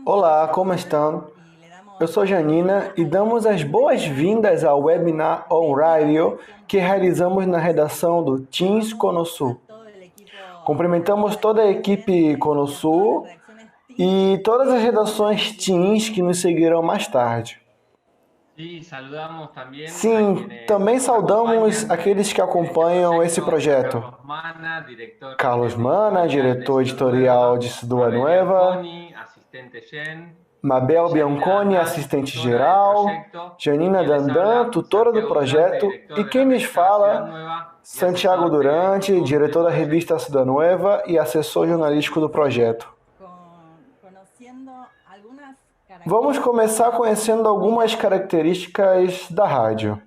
Olá, como estão? Eu sou Janina e damos as boas-vindas ao webinar On Radio que realizamos na redação do Teams Conosur. Cumprimentamos toda a equipe Conosur e todas as redações Teams que nos seguirão mais tarde. Sim, também saudamos aqueles que acompanham esse projeto. Carlos Mana, diretor editorial de Cidua Nueva, Mabel Bianconi, assistente geral, Janina Dandan, tutora do projeto, e quem lhes fala, Santiago Durante, diretor da revista Cidua Nueva e assessor jornalístico do projeto. Vamos começar conhecendo algumas características da rádio.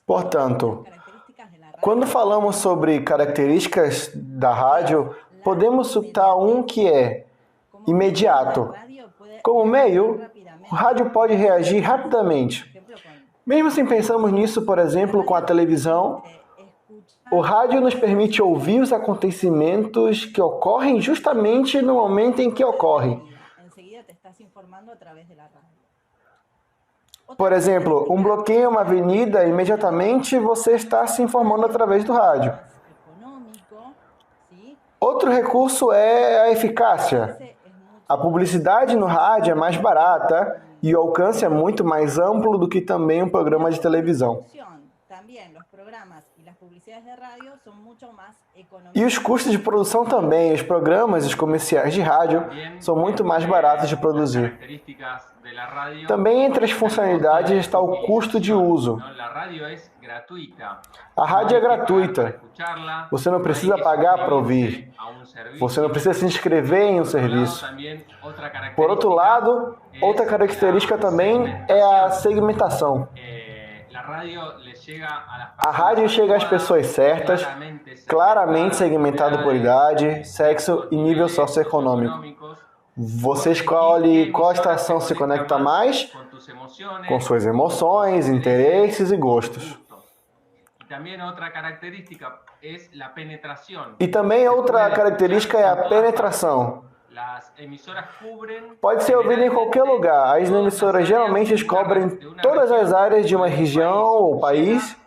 Portanto, quando falamos sobre características da rádio, podemos citar um que é imediato. Como meio, o rádio pode reagir rapidamente. Mesmo se pensamos nisso, por exemplo, com a televisão, o rádio nos permite ouvir os acontecimentos que ocorrem justamente no momento em que ocorrem. Por exemplo, um bloqueio em uma avenida, imediatamente você está se informando através do rádio. Outro recurso é a eficácia. A publicidade no rádio é mais barata e o alcance é muito mais amplo do que também um programa de televisão. E os custos de produção também, os programas e os comerciais de rádio são muito mais baratos de produzir. Também entre as funcionalidades está o custo de uso. A rádio é gratuita. Você não precisa pagar para ouvir. Você não precisa se inscrever em um serviço. Por outro lado, outra característica também é a segmentação. A rádio chega às pessoas certas, claramente segmentado por idade, sexo e nível socioeconômico. Você escolhe qual estação se conecta mais com suas emoções, interesses e gostos. E também outra característica é a penetração. Pode ser ouvida em qualquer lugar. As emissoras geralmente cobrem todas as áreas de uma região ou país.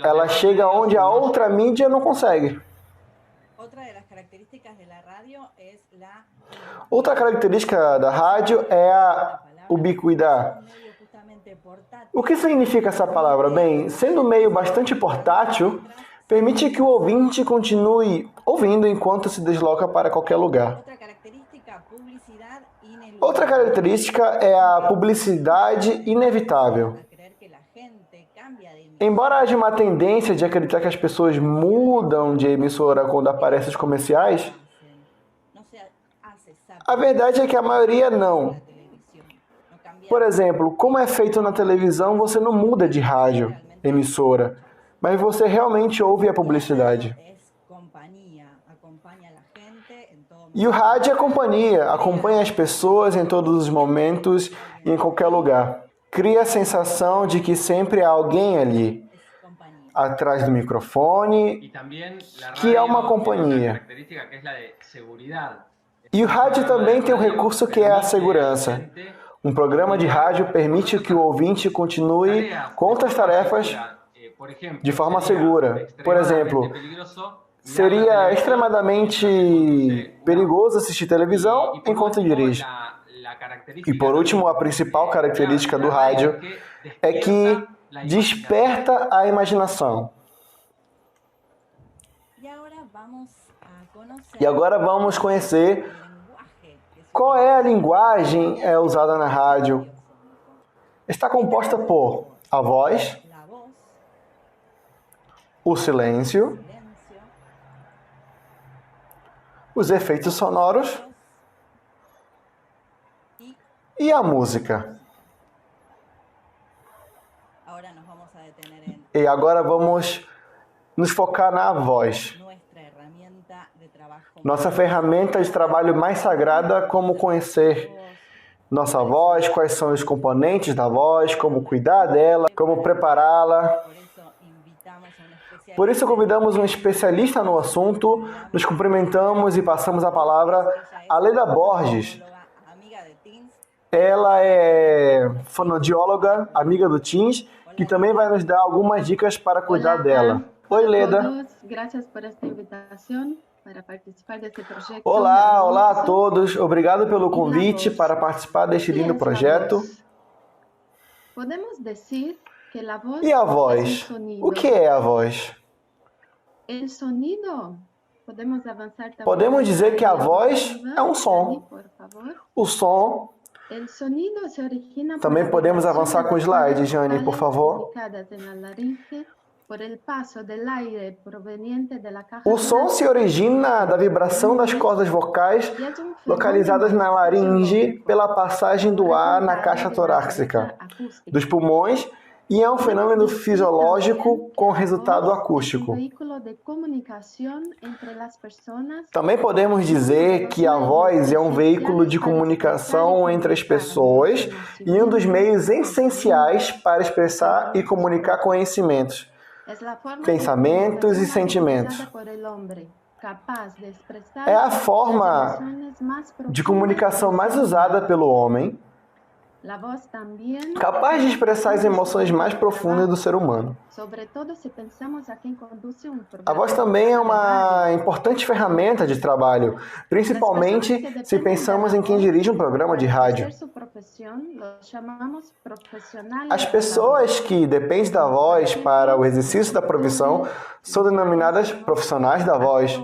Ela chega onde a outra mídia não consegue. Outra característica da rádio é a ubiquidade. O que significa essa palavra? Bem, sendo um meio bastante portátil, permite que o ouvinte continue ouvindo enquanto se desloca para qualquer lugar. Outra característica é a publicidade inevitável. Embora haja uma tendência de acreditar que as pessoas mudam de emissora quando aparecem os comerciais, a verdade é que a maioria não. Por exemplo, como é feito na televisão, você não muda de rádio, emissora, mas você realmente ouve a publicidade. E o rádio é companhia, acompanha as pessoas em todos os momentos e em qualquer lugar. Cria a sensação de que sempre há alguém ali, atrás do microfone, que é uma companhia. E o rádio também tem um recurso que é a segurança. Um programa de rádio permite que o ouvinte continue com outras tarefas de forma segura. Por exemplo, seria extremadamente perigoso assistir televisão enquanto dirige. E por último, a principal característica do rádio é que desperta a imaginação. E agora vamos conhecer qual é a linguagem usada na rádio. Está composta por a voz, o silêncio, os efeitos sonoros e a música. E agora vamos nos focar na voz. Nossa ferramenta de trabalho mais sagrada, como conhecer nossa voz, quais são os componentes da voz, como cuidar dela, como prepará-la. Por isso convidamos um especialista no assunto, nos cumprimentamos e passamos a palavra a Leda Borges. Ela é fonoaudióloga, amiga do Teams, que também vai nos dar algumas dicas para cuidar dela. Oi, Leda. Gracias por esta invitación para participar deste projeto. Olá a todos. Obrigado pelo convite para participar deste lindo projeto. Podemos dizer que a voz E a voz? O que é a voz? O sonido. Podemos dizer que a voz é um som. O som. Também podemos avançar com o slide, Jane, por favor. O som se origina da vibração das cordas vocais localizadas na laringe pela passagem do ar na caixa torácica dos pulmões e é um fenômeno fisiológico com resultado acústico. Também podemos dizer que a voz é um veículo de comunicação entre as pessoas e um dos meios essenciais para expressar e comunicar conhecimentos, pensamentos e sentimentos. É a forma de comunicação mais usada pelo homem, capaz de expressar as emoções mais profundas do ser humano. A voz também é uma importante ferramenta de trabalho, principalmente se pensamos em quem dirige um programa de rádio. As pessoas que dependem da voz para o exercício da profissão são denominadas profissionais da voz,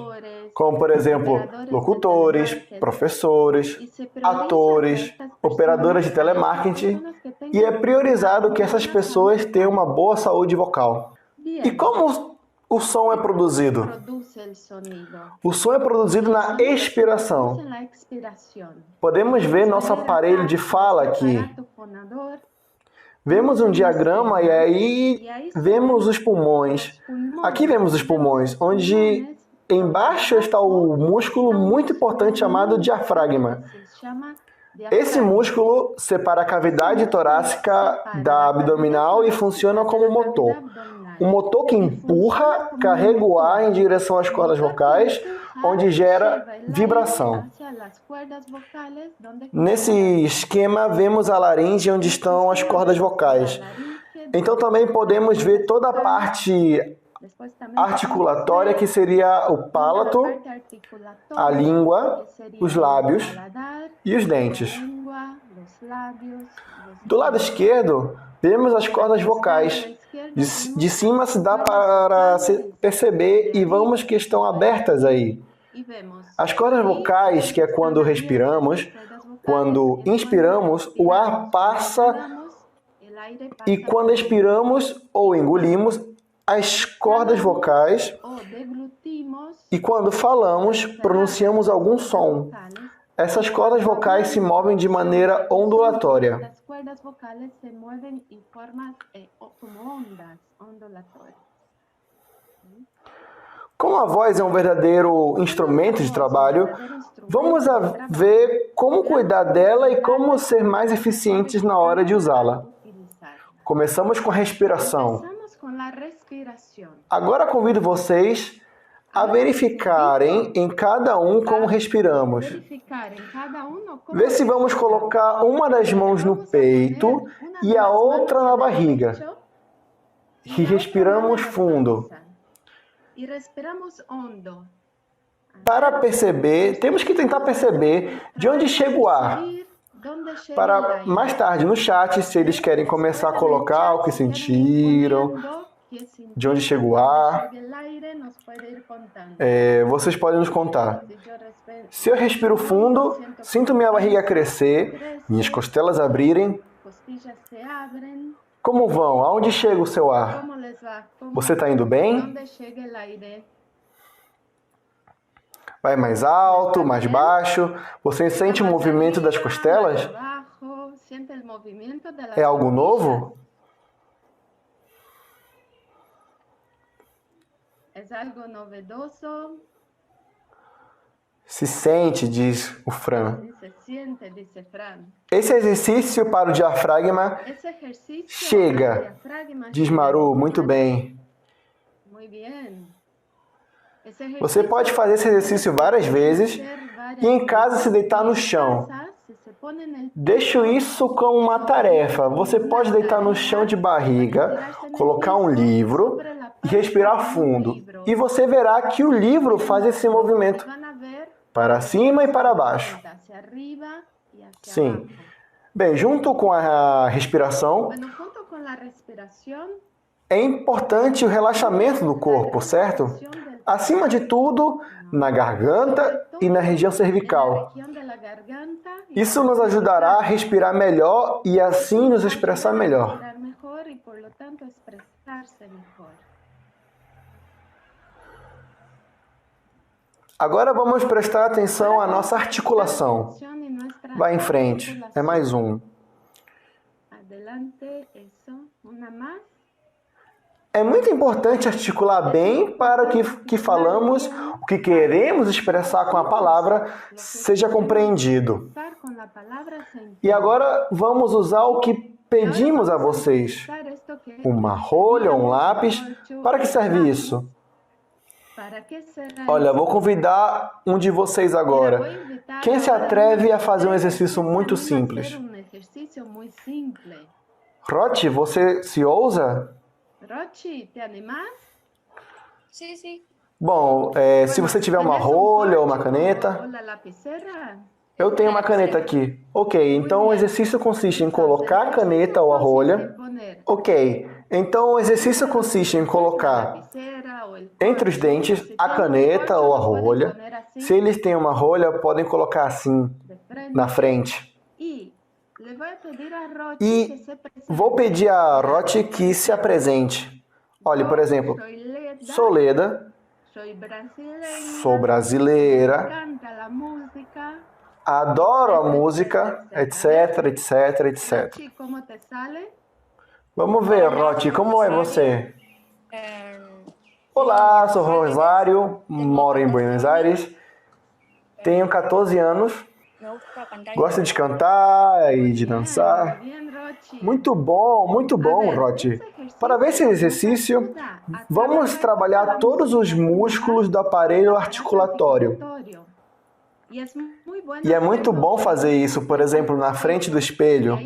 como, por exemplo, locutores, professores, atores, operadoras de telemarketing, e é priorizado que essas pessoas tenham uma boa saúde vocal. E como o som é produzido? O som é produzido na expiração. Podemos ver nosso aparelho de fala aqui. Vemos um diagrama e aí vemos os pulmões. Aqui vemos os pulmões, onde embaixo está o músculo muito importante chamado diafragma. Esse músculo separa a cavidade torácica da abdominal e funciona como motor. Um motor que empurra, carrega o ar em direção às cordas vocais, onde gera vibração. Nesse esquema, vemos a laringe onde estão as cordas vocais. Então também podemos ver toda a parte articulatória, que seria o palato, a língua, os lábios e os dentes. Do lado esquerdo, vemos as cordas vocais. De cima se dá para perceber e vamos que estão abertas aí. As cordas vocais, que é quando respiramos, quando inspiramos, o ar passa e quando expiramos ou engolimos, as cordas vocais, e quando falamos, pronunciamos algum som. Essas cordas vocais se movem de maneira ondulatória. Como a voz é um verdadeiro instrumento de trabalho, vamos ver como cuidar dela e como ser mais eficientes na hora de usá-la. Começamos com a respiração. Agora convido vocês a verificarem em cada um como respiramos. Vê se vamos colocar uma das mãos no peito e a outra na barriga. E respiramos fundo. Para perceber, temos que tentar perceber de onde chega o ar. Para mais tarde no chat, se eles querem começar a colocar o que sentiram, de onde chega o ar, vocês podem nos contar. Se eu respiro fundo, sinto minha barriga crescer, minhas costelas abrirem. Como vão? Aonde chega o seu ar? Você está indo bem? Vai mais alto, mais baixo? Você sente o movimento das costelas? É algo novo? Se sente, diz o Fran. suficiente, dice Fran. Esse exercício para o diafragma Ese ejercicio chega, para el diafragma diz chega, Maru, dice muito Maru. bem. Muy bien. Você Ese ejercicio pode fazer esse exercício várias vezes e em casa se deitar no chão. Deixo isso como uma tarefa. Você pode deitar no chão de barriga, colocar um livro e respirar fundo. E você verá que o livro faz esse movimento para cima e para baixo. Sim. Bem, junto com a respiração, é importante o relaxamento do corpo, certo? Acima de tudo, na garganta e na região cervical. Isso nos ajudará a respirar melhor e assim nos expressar melhor. Agora vamos prestar atenção à nossa articulação. Vai em frente. É mais um. É muito importante articular bem para que falamos, o que queremos expressar com a palavra, seja compreendido. E agora vamos usar o que pedimos a vocês. Uma rolha ou um lápis. Para que serve isso? Olha, vou convidar um de vocês agora. Quem se atreve a fazer um exercício muito simples? Rochi, você se ousa? Rochi, ¿te animas? Sí, sí. Bom, se você tiver uma rolha ou uma caneta... Eu tenho uma caneta aqui. Ok, então o exercício consiste em colocar a caneta ou a rolha. Ok, então o exercício consiste em colocar entre os dentes a caneta ou a rolha. Se eles têm uma rolha, podem colocar assim, na frente. E vou pedir a Rochi que se apresente. Olha, por exemplo, sou Leda, sou brasileira, adoro a música, etc, etc, etc. Vamos ver, Rochi, como é você? Olá, sou Rosário, moro em Buenos Aires, tenho 14 anos, gosto de cantar e de dançar. Muito bom, Rochi. Para ver esse exercício, vamos trabalhar todos os músculos do aparelho articulatório. E é muito bom fazer isso, por exemplo, na frente do espelho.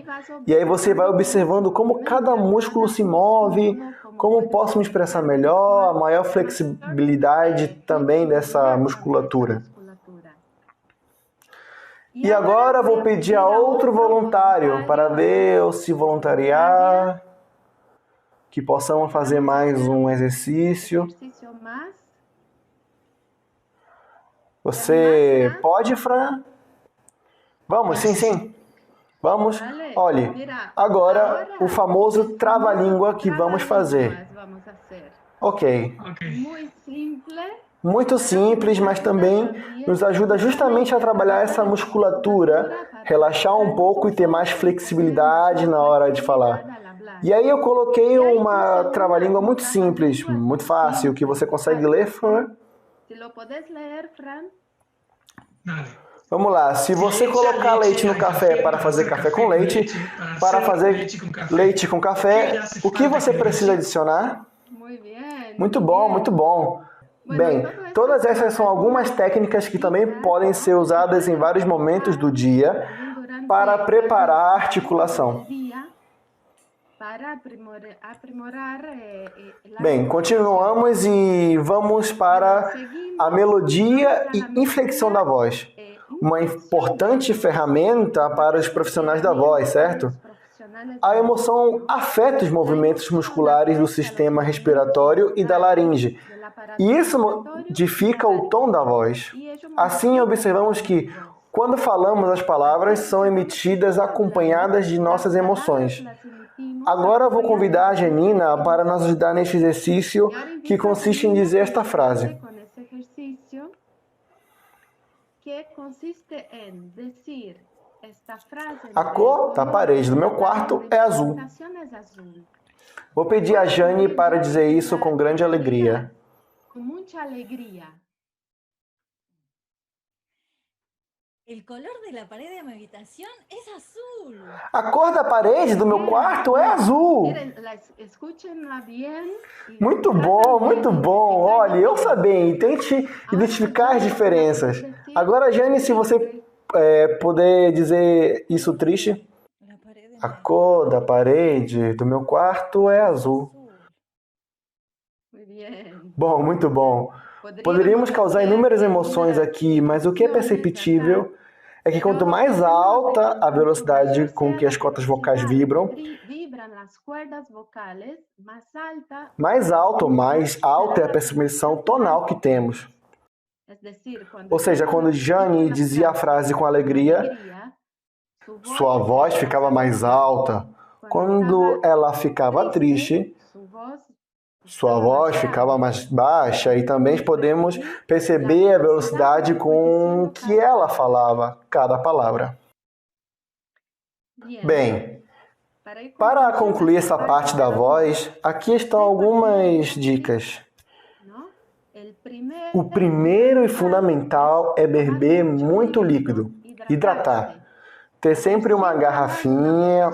E aí você vai observando como cada músculo se move, como posso me expressar melhor, a maior flexibilidade também dessa musculatura. E agora vou pedir a outro voluntário para ver ou se voluntariar, que possamos fazer mais um exercício. Você pode, Fran? Vamos, sim. Vamos. Olhe, agora o famoso trava-língua que vamos fazer. Ok. Muito simples, mas também nos ajuda justamente a trabalhar essa musculatura, relaxar um pouco e ter mais flexibilidade na hora de falar. E aí eu coloquei uma trava-língua muito simples, muito fácil, que você consegue ler, Fran? Vamos lá, se você colocar leite no café para fazer café com leite, para fazer leite com café, o que você precisa adicionar? Muito bom. Bem, todas essas são algumas técnicas que também podem ser usadas em vários momentos do dia para preparar a articulação. Bem, continuamos e vamos para a melodia e inflexão da voz. Uma importante ferramenta para os profissionais da voz, certo? A emoção afeta os movimentos musculares do sistema respiratório e da laringe. E isso modifica o tom da voz. Assim, observamos que, quando falamos, as palavras são emitidas acompanhadas de nossas emoções. Agora vou convidar a Janina para nos ajudar neste exercício que consiste em dizer esta frase. A cor da parede do meu quarto é azul. Vou pedir a Jane para dizer isso com grande alegria. El color de la pared de mi habitación es azul. A cor da parede do meu quarto é azul. Miren, escúchenla bien. Muito bom, muito bom. Olha, eu sabia, tente identificar as diferenças. Agora, Jane, se você puder dizer isso triste. La pared de A mi cor da parede do meu quarto é azul. Muy bien. Bom, muito bom. Poderíamos causar inúmeras emoções aqui, mas o que é perceptível é que quanto mais alta a velocidade com que as cordas vocais vibram, mais alto ou mais alta é a percepção tonal que temos. Ou seja, quando Jane dizia a frase com alegria, sua voz ficava mais alta. Quando ela ficava triste, sua voz ficava mais baixa, e também podemos perceber a velocidade com que ela falava cada palavra. Bem, para concluir essa parte da voz, aqui estão algumas dicas. O primeiro e fundamental é beber muito líquido, hidratar. Ter sempre uma garrafinha,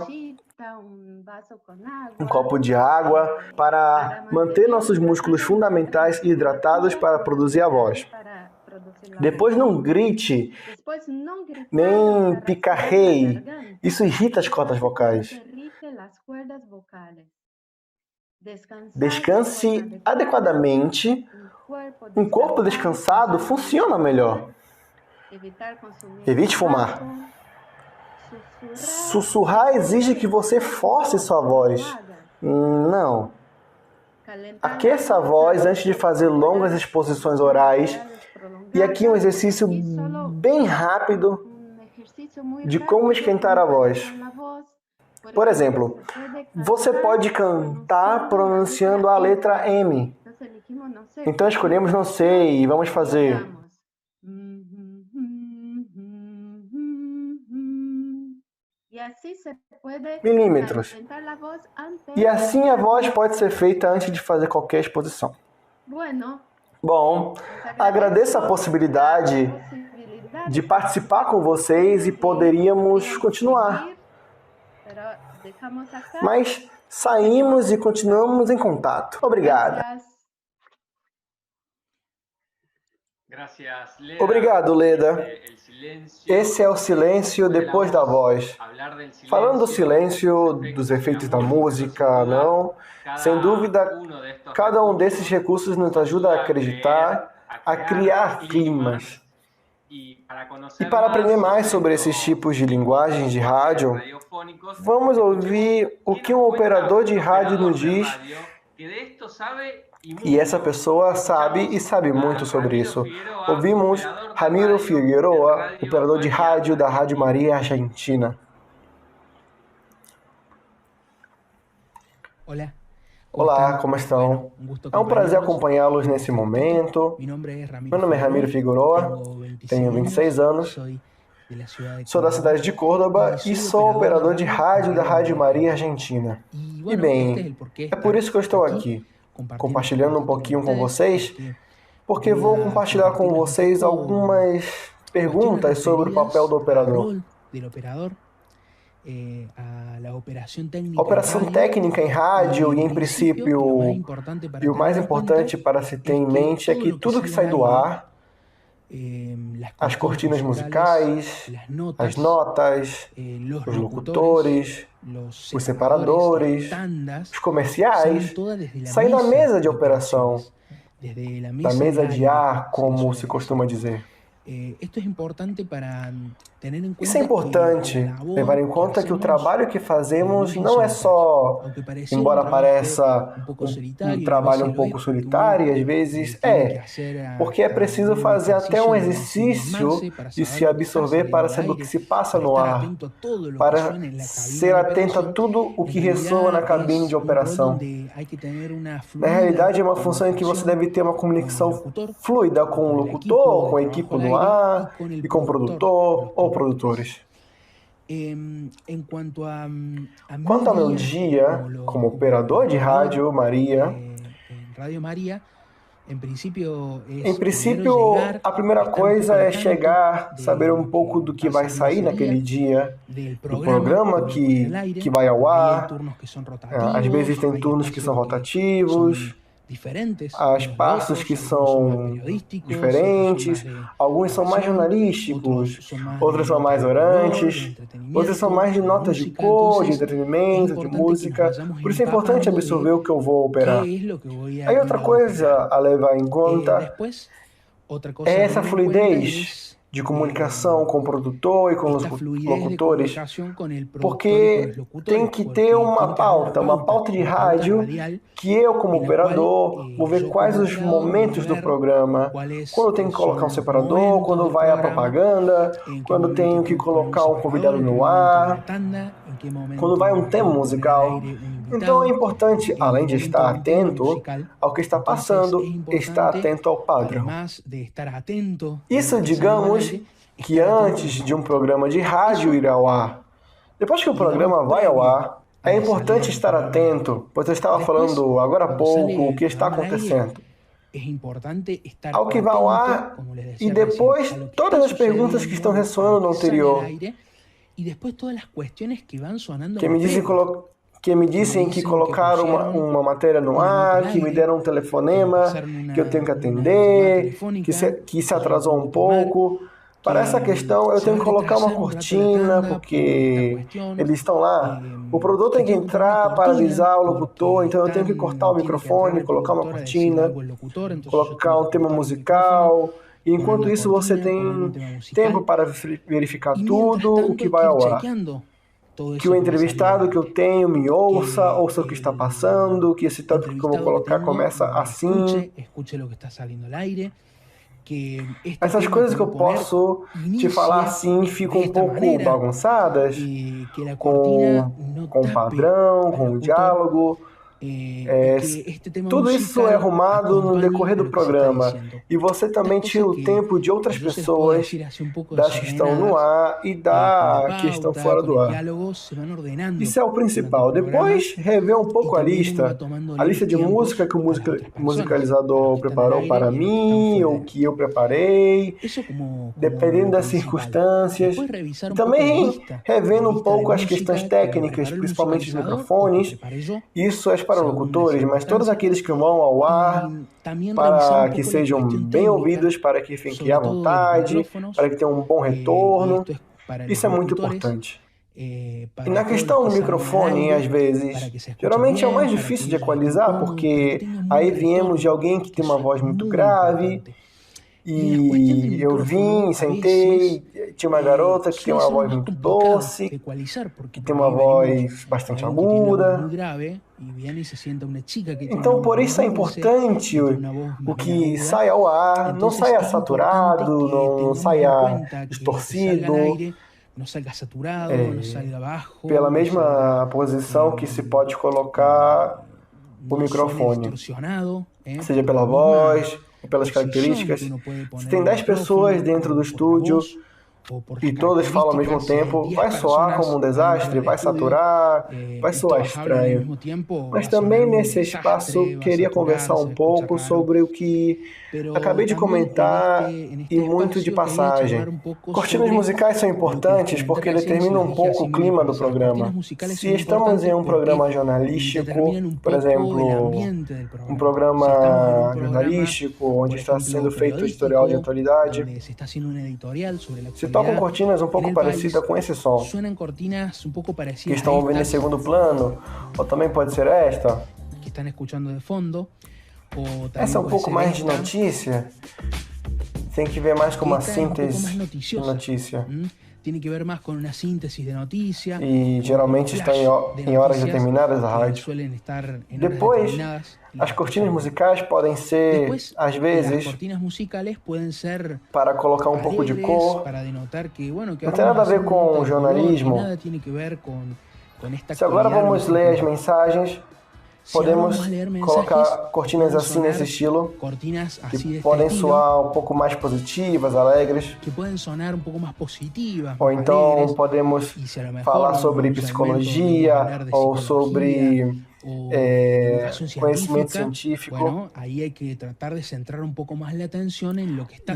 um copo de água para manter nossos músculos fundamentais hidratados para produzir a voz. Depois não grite, nem picarreie. Isso irrita as cordas vocais. Descanse adequadamente. Um corpo descansado funciona melhor. Evite fumar. Sussurrar exige que você force sua voz. Não. Aqueça a voz antes de fazer longas exposições orais. E aqui um exercício bem rápido de como esquentar a voz. Por exemplo, você pode cantar pronunciando a letra M. Então escolhemos não sei e vamos fazer. Milímetros. E assim a voz pode ser feita antes de fazer qualquer exposição. Bom, agradeço a possibilidade de participar com vocês e poderíamos continuar. Mas saímos e continuamos em contato. Obrigada. Obrigado, Leda. Esse é o silêncio depois da voz. Falando do silêncio, dos efeitos da música, não. Sem dúvida, cada um desses recursos nos ajuda a acreditar, a criar climas. E para aprender mais sobre esses tipos de linguagens de rádio, vamos ouvir o que um operador de rádio nos diz. E essa pessoa sabe e sabe muito sobre isso. Ouvimos Ramiro Figueroa, operador de rádio da Rádio Maria Argentina. Olá, como estão? É um prazer acompanhá-los nesse momento. Meu nome é Ramiro Figueroa, tenho 26 anos, sou da cidade de Córdoba e sou operador de rádio da Rádio Maria Argentina. E bem, é por isso que eu estou aqui, compartilhando um pouquinho com vocês, porque vou compartilhar com vocês algumas perguntas sobre o papel do operador. A operação técnica em rádio e, em princípio, e o mais importante para se ter em mente é que tudo que sai do ar, as cortinas musicais, as notas, os locutores, os separadores, os comerciais, saem da mesa de operação, da mesa de ar, como se costuma dizer. Isso é importante, levar em conta que o trabalho que fazemos não é só, embora pareça um trabalho um pouco solitário, às vezes porque é preciso fazer até um exercício de se absorver para saber o que se passa no ar, para ser atento a tudo o que ressoa na cabine de operação. Na realidade, é uma função em que você deve ter uma comunicação fluida com o locutor, com a equipe no ar e com o produtor ou produtores. Quanto ao meu dia como operador de rádio Maria, Em Em princípio, a primeira coisa é chegar, saber um pouco do que vai sair naquele dia, do programa que vai ao ar. Às vezes tem turnos que são rotativos, há espaços que são diferentes, alguns são mais jornalísticos, outros são mais orantes, outros são mais de notas de cor, de entretenimento, de música. Por isso é importante absorver o que eu vou operar. Aí outra coisa a levar em conta é essa fluidez de comunicação com o produtor e com os locutores, porque tem que ter uma pauta de rádio, que eu, como operador, vou ver quais os momentos do programa, quando eu tenho que colocar um separador, quando vai a propaganda, quando tenho que colocar um convidado no ar, quando vai um tema musical. Então é importante, além de estar atento ao que está passando, estar atento ao padrão. Isso, digamos, que antes de um programa de rádio ir ao ar. Depois que o programa vai ao ar, é importante estar atento, pois eu estava falando agora há pouco o que está acontecendo. Ao que vai ao ar e depois todas as perguntas que estão ressoando no anterior. Que me dizem que colocaram uma matéria no ar, que me deram um telefonema, que eu tenho que atender, que se atrasou um pouco. Para essa questão, eu tenho que colocar uma cortina, porque eles estão lá. O produtor tem que entrar para avisar o locutor, então eu tenho que cortar o microfone, colocar uma cortina, colocar um tema musical. E enquanto isso, você tem tempo para verificar tudo o que vai ao ar. Que o entrevistado que eu tenho me ouça o que está passando, que esse tanto que eu vou colocar começa assim. Essas coisas que eu posso te falar assim ficam um pouco bagunçadas, com o padrão, com o diálogo. Tudo isso é arrumado no decorrer do programa e você também tira o tempo de outras pessoas, das que estão no ar e das que estão fora do ar. Isso é o principal. Depois, rever um pouco a lista de música que o musicalizador preparou para mim ou que eu preparei, dependendo das circunstâncias. E também revendo um pouco as questões técnicas, principalmente os microfones. Isso é para locutores, mas todos aqueles que vão ao ar, para que sejam bem ouvidos, para que fiquem à vontade, para que tenham um bom retorno. Isso é muito importante. E na questão do microfone, às vezes, geralmente é o mais difícil de equalizar, porque aí viemos de alguém que tem uma voz muito grave, e eu vim, sentei, tinha uma garota que tem uma voz muito doce, que tem uma voz bastante aguda. Então, por isso é importante o que sai ao ar, não saia saturado, não saia distorcido, pela mesma posição que se pode colocar o microfone, seja pela voz, pelas características. Se tem 10 pessoas dentro do estúdio e todas falam ao mesmo tempo, vai soar como um desastre, vai saturar, vai soar estranho. Mas também nesse espaço queria conversar um pouco sobre o que acabei de comentar e muito de passagem. Cortinas musicais são importantes porque determinam um pouco o clima do programa. Se estamos em um programa jornalístico, por exemplo, um programa jornalístico onde está sendo feito editorial de atualidade, se tocam cortinas um pouco parecidas com esse som, que estão ouvindo em segundo plano, ou também pode ser esta. Essa é um pouco mais de notícia, tem que ver mais como uma síntese de notícia. E geralmente está em horas determinadas da rádio. Depois, as cortinas musicais podem ser, às vezes, para colocar um pouco de cor. Não tem nada a ver com o jornalismo. Se agora vamos ler as mensagens, Podemos colocar cortinas assim nesse estilo, que podem soar um pouco mais positivas, alegres. Ou então podemos falar sobre psicologia ou sobre conhecimento científico.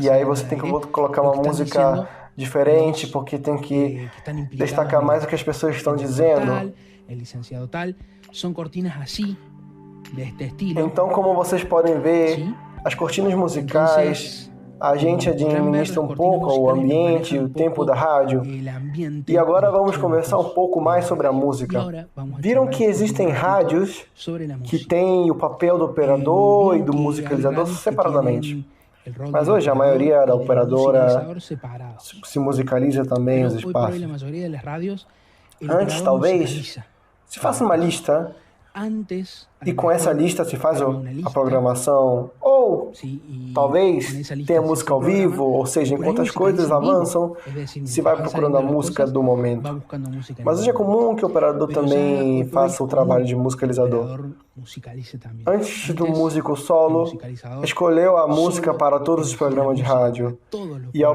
E aí você tem que colocar uma música diferente, porque tem que destacar mais o que as pessoas estão dizendo. Então, como vocês podem ver, as cortinas musicais, a gente administra um pouco o ambiente, o tempo da rádio. E agora vamos conversar um pouco mais sobre a música. Viram que existem rádios que têm o papel do operador e do musicalizador separadamente. Mas hoje a maioria da operadora se musicaliza também os espaços. Antes, talvez, se faça uma lista e com essa lista se faz a programação, ou talvez tenha música ao vivo, ou seja, enquanto as coisas avançam, se vai procurando a música do momento. Mas hoje é comum que o operador também faça o trabalho de musicalizador. Antes do músico solo, escolheu a música para todos os programas de rádio, e a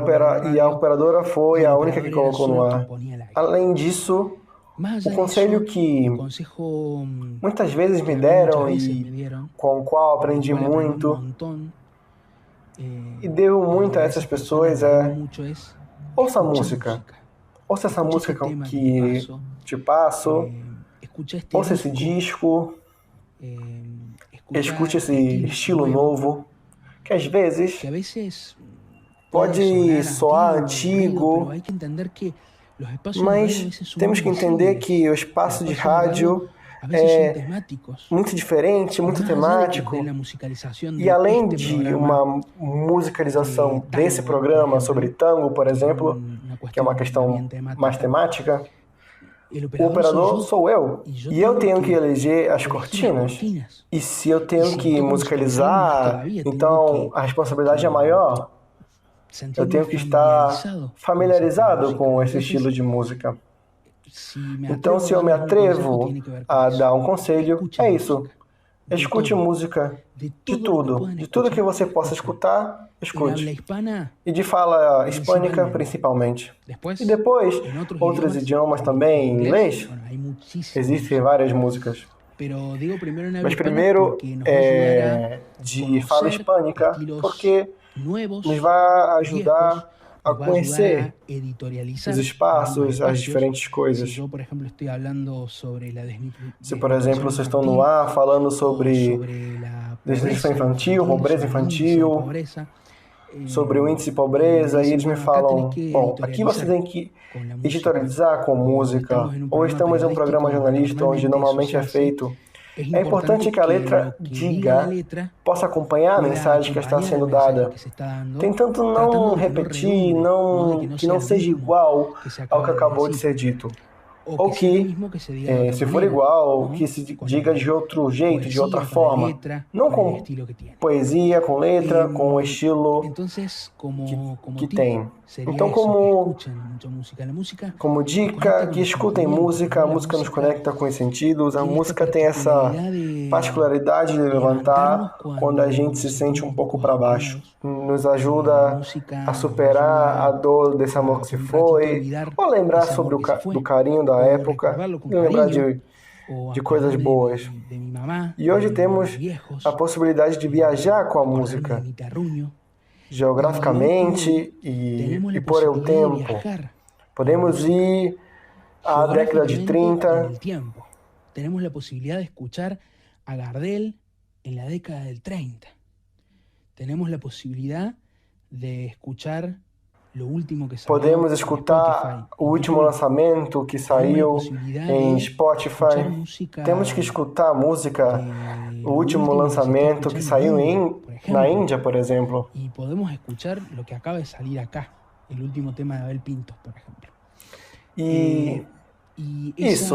operadora foi a única que colocou no ar. Além disso, o conselho que muitas vezes me deram e com o qual aprendi muito e devo muito a essas pessoas é: ouça a música. Ouça essa música que te passo, ouça esse disco, escute esse estilo novo, que às vezes pode soar antigo, mas temos que entender que o espaço de rádio é muito diferente, muito temático, e além de uma musicalização desse programa sobre tango, por exemplo, que é uma questão mais temática, o operador sou eu, e eu tenho que eleger as cortinas. E se eu tenho que musicalizar, então a responsabilidade é maior. Eu tenho que estar familiarizado com esse estilo de música. Então, se eu me atrevo a dar um conselho, é isso. Escute música de tudo que você possa escutar, escute. E de fala hispânica, principalmente. E depois, outros idiomas também, inglês, existem várias músicas. Mas primeiro, de fala hispânica, porque nos vai ajudar a conhecer os espaços, as diferentes coisas. Se, por exemplo, vocês estão no ar falando sobre desnutrição infantil, pobreza infantil, sobre o índice de pobreza, e eles me falam: bom, aqui você tem que editorializar com música, ou estamos em um programa jornalístico onde normalmente é feito. É importante que a letra possa acompanhar a mensagem que está sendo dada, tentando não repetir, que não seja igual ao que acabou de ser dito. Ou que, se for igual, que se diga de outro jeito, de outra forma. Não com poesia, com letra, com o estilo que tem. Então, como dica, que escutem música, a música nos conecta com os sentidos, a música tem essa particularidade de levantar quando a gente se sente um pouco para baixo. Nos ajuda a superar a dor desse amor que se foi, ou lembrar sobre do carinho da época, e lembrar de coisas boas. E hoje temos a possibilidade de viajar com a música, geograficamente e por el tempo. Podemos ir à década de 30. Tenemos la posibilidad de escuchar a Gardel en la década del 30. Tenemos la posibilidad de escuchar lo último que salió. Podemos escutar o último lançamento que saiu em Spotify. Temos que escutar a música, o último lançamento que saiu na Índia, por exemplo. E podemos escuchar lo que acaba de salir acá, el último tema de Abel Pintos, por exemplo.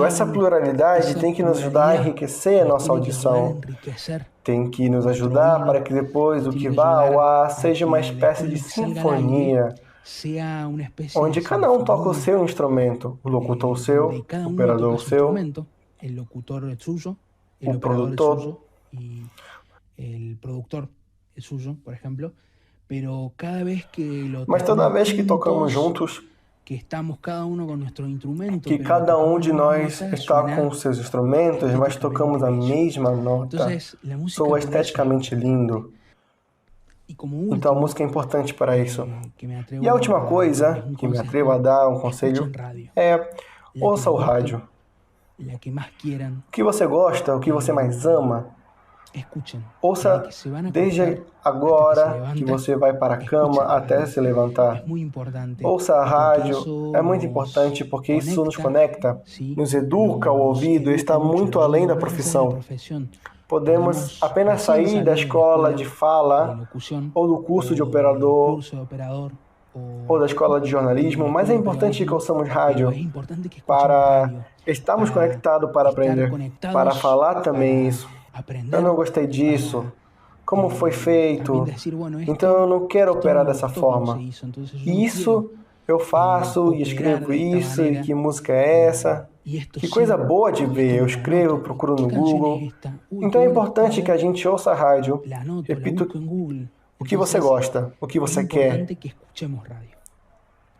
Essa pluralidade tem que nos ajudar a enriquecer a nossa audição. Tem que nos ajudar para que depois o que vá ao ar seja uma espécie de sinfonia, onde cada um toca o seu instrumento, o locutor o seu, o operador o seu, el o operador es produtor, suyo y el productor es suyo, por ejemplo, pero cada vez que lo mas toda tocamos vez que tocamos juntos, juntos, que estamos cada uno con nuestro instrumento, que pero lo cada tocamos de la misma nós nota, está suena com seus instrumentos, mas estéticamente tocamos a bello. mesma nota, Entonces, la música soa por eso es esteticamente importante. lindo. Y como Então a último, música é importante para isso. que me atrevo E a última a coisa darles un que me atrevo a consejo, dar um escuchen conselho radio, é la que ouça les o guste, rádio. la que más quieran, O que você gosta, o que você mais ama, escuchen. Desde ouça que se van a acostar desde hasta que se agora que levantan, você vai para a cama escuchen até radio. se levantar. Es muy importante Ouça a porque rádio, eso é muito nos importante porque isso nos conecta, conecta, ¿sí? nos educa o Nos ouvido, educa está mucho. muito Lo além digo, da más allá de la profissão. profesión, Podemos apenas recién sair da salir de la escola de de fala locución ou do curso de o del operador curso de operador ou da escola de de jornalismo, la mas escuela é de importante que periodismo, ouçamos pero rádio es importante que escuchemos para radio, estarmos para conectados para estar aprender, conectados, para falar também para isso. aprender, Eu não gostei disso. para Como foi feito? también decir, bueno, Então eu não quero esto operar no me dessa gustó como se forma. hizo, entonces yo no E isso eu faço e operar escrevo de esta isso, e manera, que música é essa? y esto Que sí, coisa boa de ver, esto eu no lo escrevo, noto, procuro ¿qué no canción Google. es esta? Uy, qué Então é buena importante está, que a gente ouça a rádio, la anoto, la repito, busco en Google. o que você Entonces, gosta, o que es você quer. importante que escuchemos radio.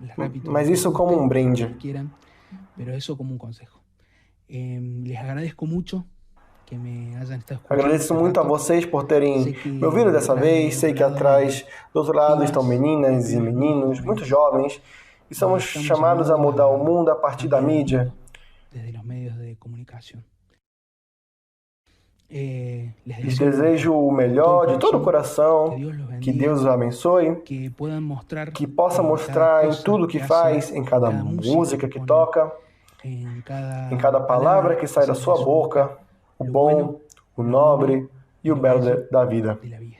Les repito, Mas lo que isso les como guste, um brinde. lo que quieran, pero eso como un consejo. Les agradezco mucho que me hayan estado escuchando Agradeço este muito a rato. vocês por terem Sei que me ouvido dessa atrás vez. do Sei que outro lado atrás, do outro lado, estão meninas e meninos, muito jovens, e somos estamos chamados a llamados mudar o mundo a partir da cambiar el mídia. mundo desde los medios de comunicación. Les Lhes desejo o melhor de todo o coração, que Dios los que bendiga, Deus os abençoe, que puedan mostrar que possa en mostrar cada em cosa tudo que hacen, faz, em cada cada música que ponen, toca, em em cada palavra que sai da sale de sua su boca, o lo bom, bueno, o lo nobre noble e o lo belo bello da vida. de la vida.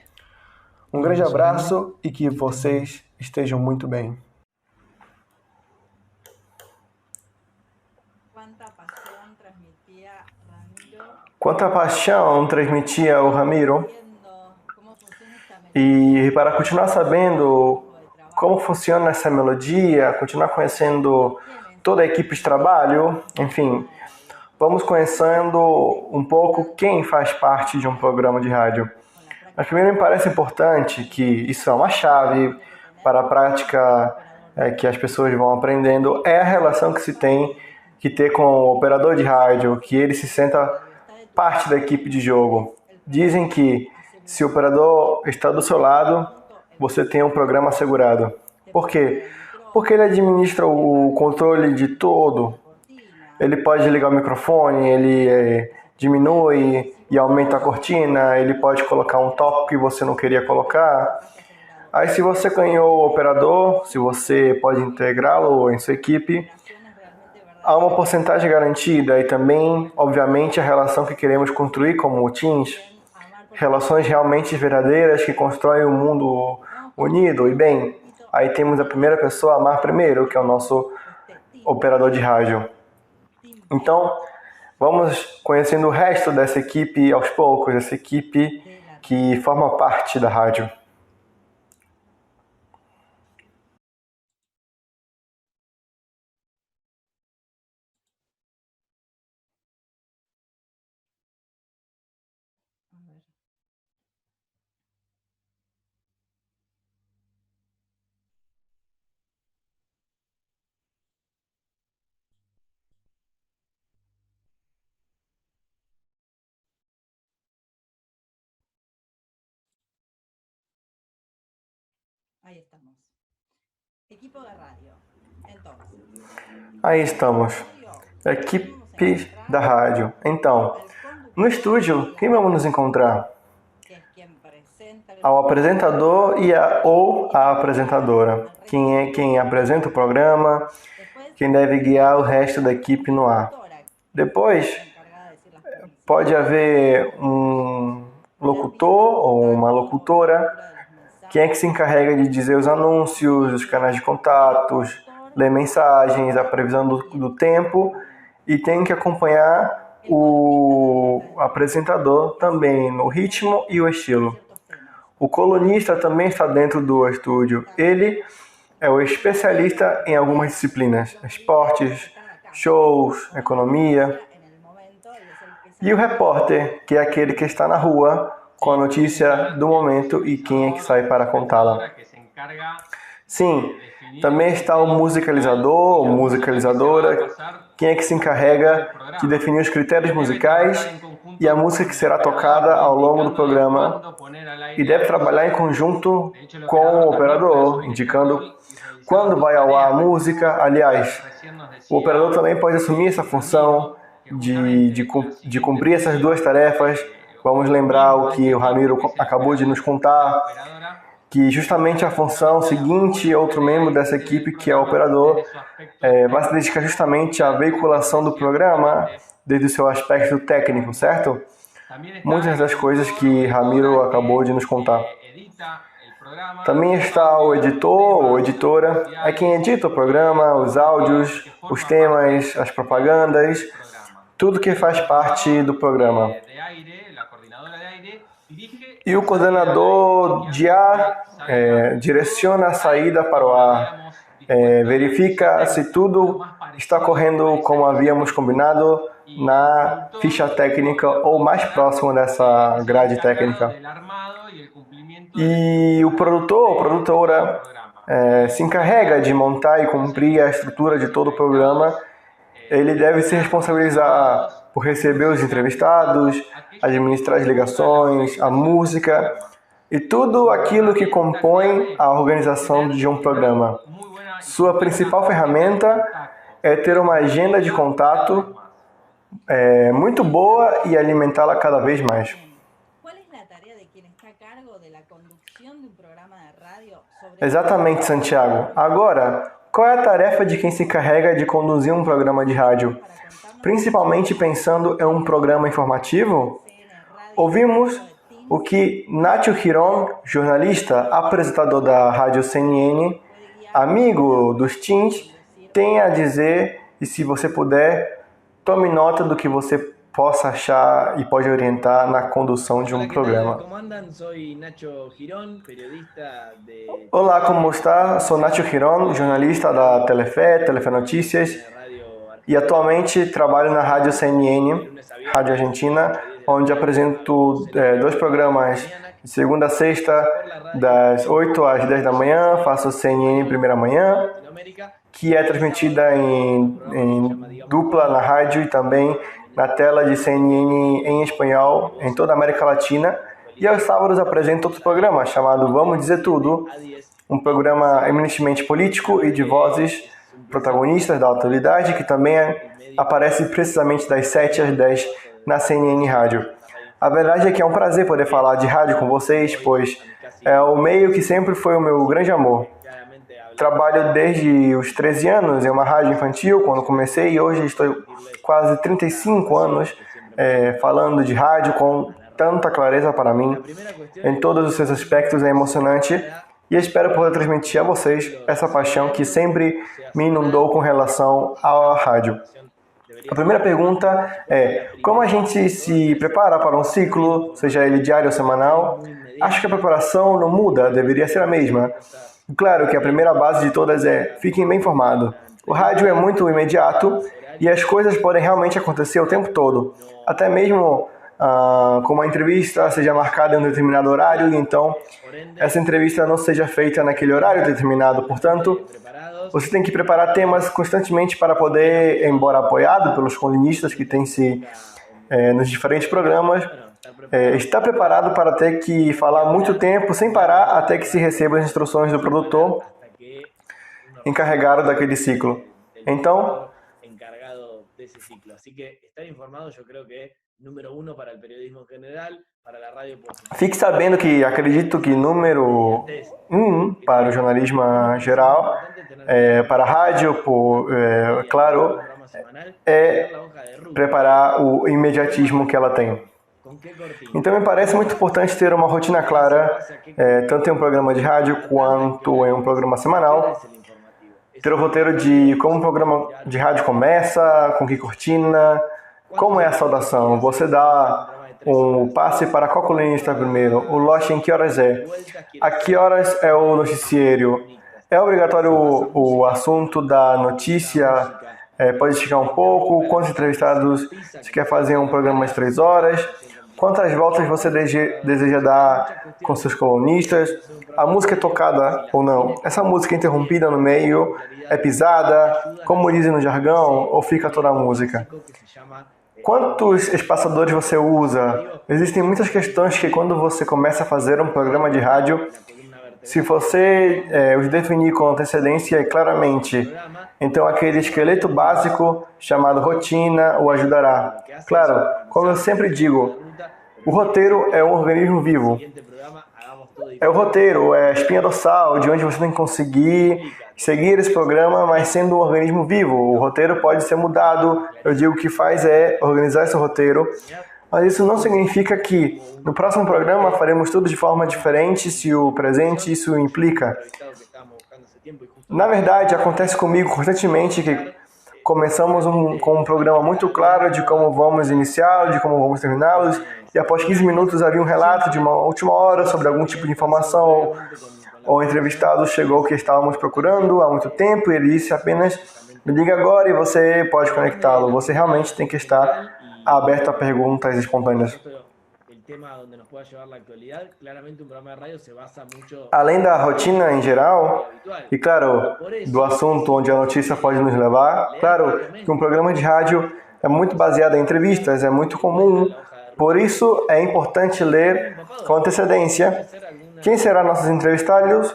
Um grande abraço e que vocês estejam muito bem. Quanta paixão transmitia o Ramiro. E para continuar sabendo como funciona essa melodia, continuar conhecendo toda a equipe de trabalho, enfim, vamos conhecendo um pouco quem faz parte de um programa de rádio. Mas primeiro me parece importante que isso é uma chave para a prática que as pessoas vão aprendendo, é a relação que se tem que ter com o operador de rádio, que ele se senta parte da equipe de jogo. Dizem que se o operador está do seu lado, você tem um programa assegurado. Por quê? Porque ele administra o controle de todo. Ele pode ligar o microfone, ele diminui e aumenta a cortina, ele pode colocar um tópico que você não queria colocar. Aí se você ganhou o operador, se você pode integrá-lo em sua equipe, há uma porcentagem garantida e também, obviamente, a relação que queremos construir como teams, relações realmente verdadeiras que constroem um mundo unido. E bem, aí temos a primeira pessoa a amar primeiro, que é o nosso operador de rádio. Então, vamos conhecendo o resto dessa equipe aos poucos, essa equipe que forma parte da rádio. Ahí estamos. Equipo de radio. Entonces. Aí estamos. Equipe da rádio. Então, no estúdio, quem vamos nos encontrar? Ao apresentador ou a apresentadora. Quem é quem apresenta o programa, quem deve guiar o resto da equipe no ar. Depois, pode haver um locutor ou uma locutora. Quem é que se encarrega de dizer os anúncios, os canais de contatos, ler mensagens, a previsão do tempo e tem que acompanhar o apresentador também no ritmo e o estilo. O colunista também está dentro do estúdio. Ele é o especialista em algumas disciplinas, esportes, shows, economia. E o repórter, que é aquele que está na rua com a notícia do momento e quem é que sai para contá-la. Sim, também está o musicalizador, ou musicalizadora, quem é que se encarrega de definir os critérios musicais e a música que será tocada ao longo do programa e deve trabalhar em conjunto com o operador, indicando quando vai ao ar a música. Aliás, o operador também pode assumir essa função de cumprir essas duas tarefas. Vamos lembrar o que o Ramiro acabou de nos contar, que justamente a função seguinte, outro membro dessa equipe, que é o operador, vai se dedicar justamente à veiculação do programa desde o seu aspecto técnico, certo? Muitas das coisas que Ramiro acabou de nos contar. Também está o editor ou editora, é quem edita o programa, os áudios, os temas, as propagandas, tudo que faz parte do programa. E o coordenador de ar direciona a saída para o ar, verifica se tudo está correndo como havíamos combinado na ficha técnica ou mais próximo dessa grade técnica. E o produtor ou produtora se encarrega de montar e cumprir a estrutura de todo o programa. Ele deve se responsabilizar por receber os entrevistados, administrar as ligações, a música e tudo aquilo que compõe a organização de um programa. Sua principal ferramenta é ter uma agenda de contato muito boa e alimentá-la cada vez mais. Exatamente, Santiago. Agora, qual é a tarefa de quem se encarrega de conduzir um programa de rádio? Principalmente pensando em um programa informativo? Ouvimos o que Nacho Girón, jornalista, apresentador da Rádio CNN, amigo dos teens, tem a dizer, e se você puder, tome nota do que você possa achar e pode orientar na condução de um programa. Olá, como está? Sou Nacho Girón, jornalista da Telefé Notícias, e atualmente trabalho na Rádio CNN, Rádio Argentina, onde apresento 2 programas de segunda a sexta, das 8 às 10 da manhã, faço CNN Primeira Manhã, que é transmitida em dupla na rádio e também na tela de CNN em espanhol em toda a América Latina. E aos sábados apresento outro programa chamado Vamos Dizer Tudo, um programa eminentemente político e de vozes protagonistas da atualidade, que também aparece precisamente das 7 às 10 na CNN Rádio. A verdade é que é um prazer poder falar de rádio com vocês, pois é o meio que sempre foi o meu grande amor. Trabalho desde os 13 anos em uma rádio infantil, quando comecei, e hoje estou quase 35 anos falando de rádio com tanta clareza para mim. Em todos os seus aspectos é emocionante e espero poder transmitir a vocês essa paixão que sempre me inundou com relação à rádio. A primeira pergunta é: como a gente se prepara para um ciclo, seja ele diário ou semanal? Acho que a preparação não muda, deveria ser a mesma. Claro que a primeira base de todas é: fiquem bem informados. O rádio é muito imediato e as coisas podem realmente acontecer o tempo todo. Até mesmo como a entrevista seja marcada em um determinado horário, e então essa entrevista não seja feita naquele horário determinado. Portanto, você tem que preparar temas constantemente para poder, embora apoiado pelos colunistas que têm nos diferentes programas, estar preparado para ter que falar muito tempo sem parar até que se receba as instruções do produtor encarregado daquele ciclo. Então, fique sabendo que acredito que número 1 para o jornalismo geral, para a rádio, claro, é preparar o imediatismo que ela tem. Então me parece muito importante ter uma rotina clara, tanto em um programa de rádio quanto em um programa semanal. Ter o roteiro de como o programa de rádio começa, com que cortina, como é a saudação. Você dá um passe para qual colunista primeiro, o lote em que horas é, a que horas é o noticiário. É obrigatório o assunto da notícia Pode esticar um pouco? Quantos entrevistados você quer fazer um programa de 3 horas? Quantas voltas você deseja dar com seus colunistas? A música é tocada ou não? Essa música é interrompida no meio? É pisada? Como dizem no jargão? Ou fica toda a música? Quantos espaçadores você usa? Existem muitas questões que quando você começa a fazer um programa de rádio, se você os definir com antecedência e claramente, então aquele esqueleto básico chamado rotina o ajudará. Claro, como eu sempre digo, o roteiro é um organismo vivo. É o roteiro, é a espinha dorsal, de onde você tem que conseguir seguir esse programa, mas sendo um organismo vivo. O roteiro pode ser mudado. Eu digo que o que faz é organizar esse roteiro, mas isso não significa que no próximo programa faremos tudo de forma diferente se o presente isso implica. Na verdade, acontece comigo constantemente que começamos com um programa muito claro de como vamos iniciá-lo, de como vamos terminá-los, e após 15 minutos havia um relato de uma última hora sobre algum tipo de informação, ou o entrevistado chegou o que estávamos procurando há muito tempo e ele disse apenas: me liga agora e você pode conectá-lo. Você realmente tem que estar aberto a perguntas espontâneas. Além da rotina em geral, e claro, do assunto onde a notícia pode nos levar, claro que um programa de rádio é muito baseado em entrevistas, é muito comum, por isso é importante ler com antecedência quem será nossos entrevistados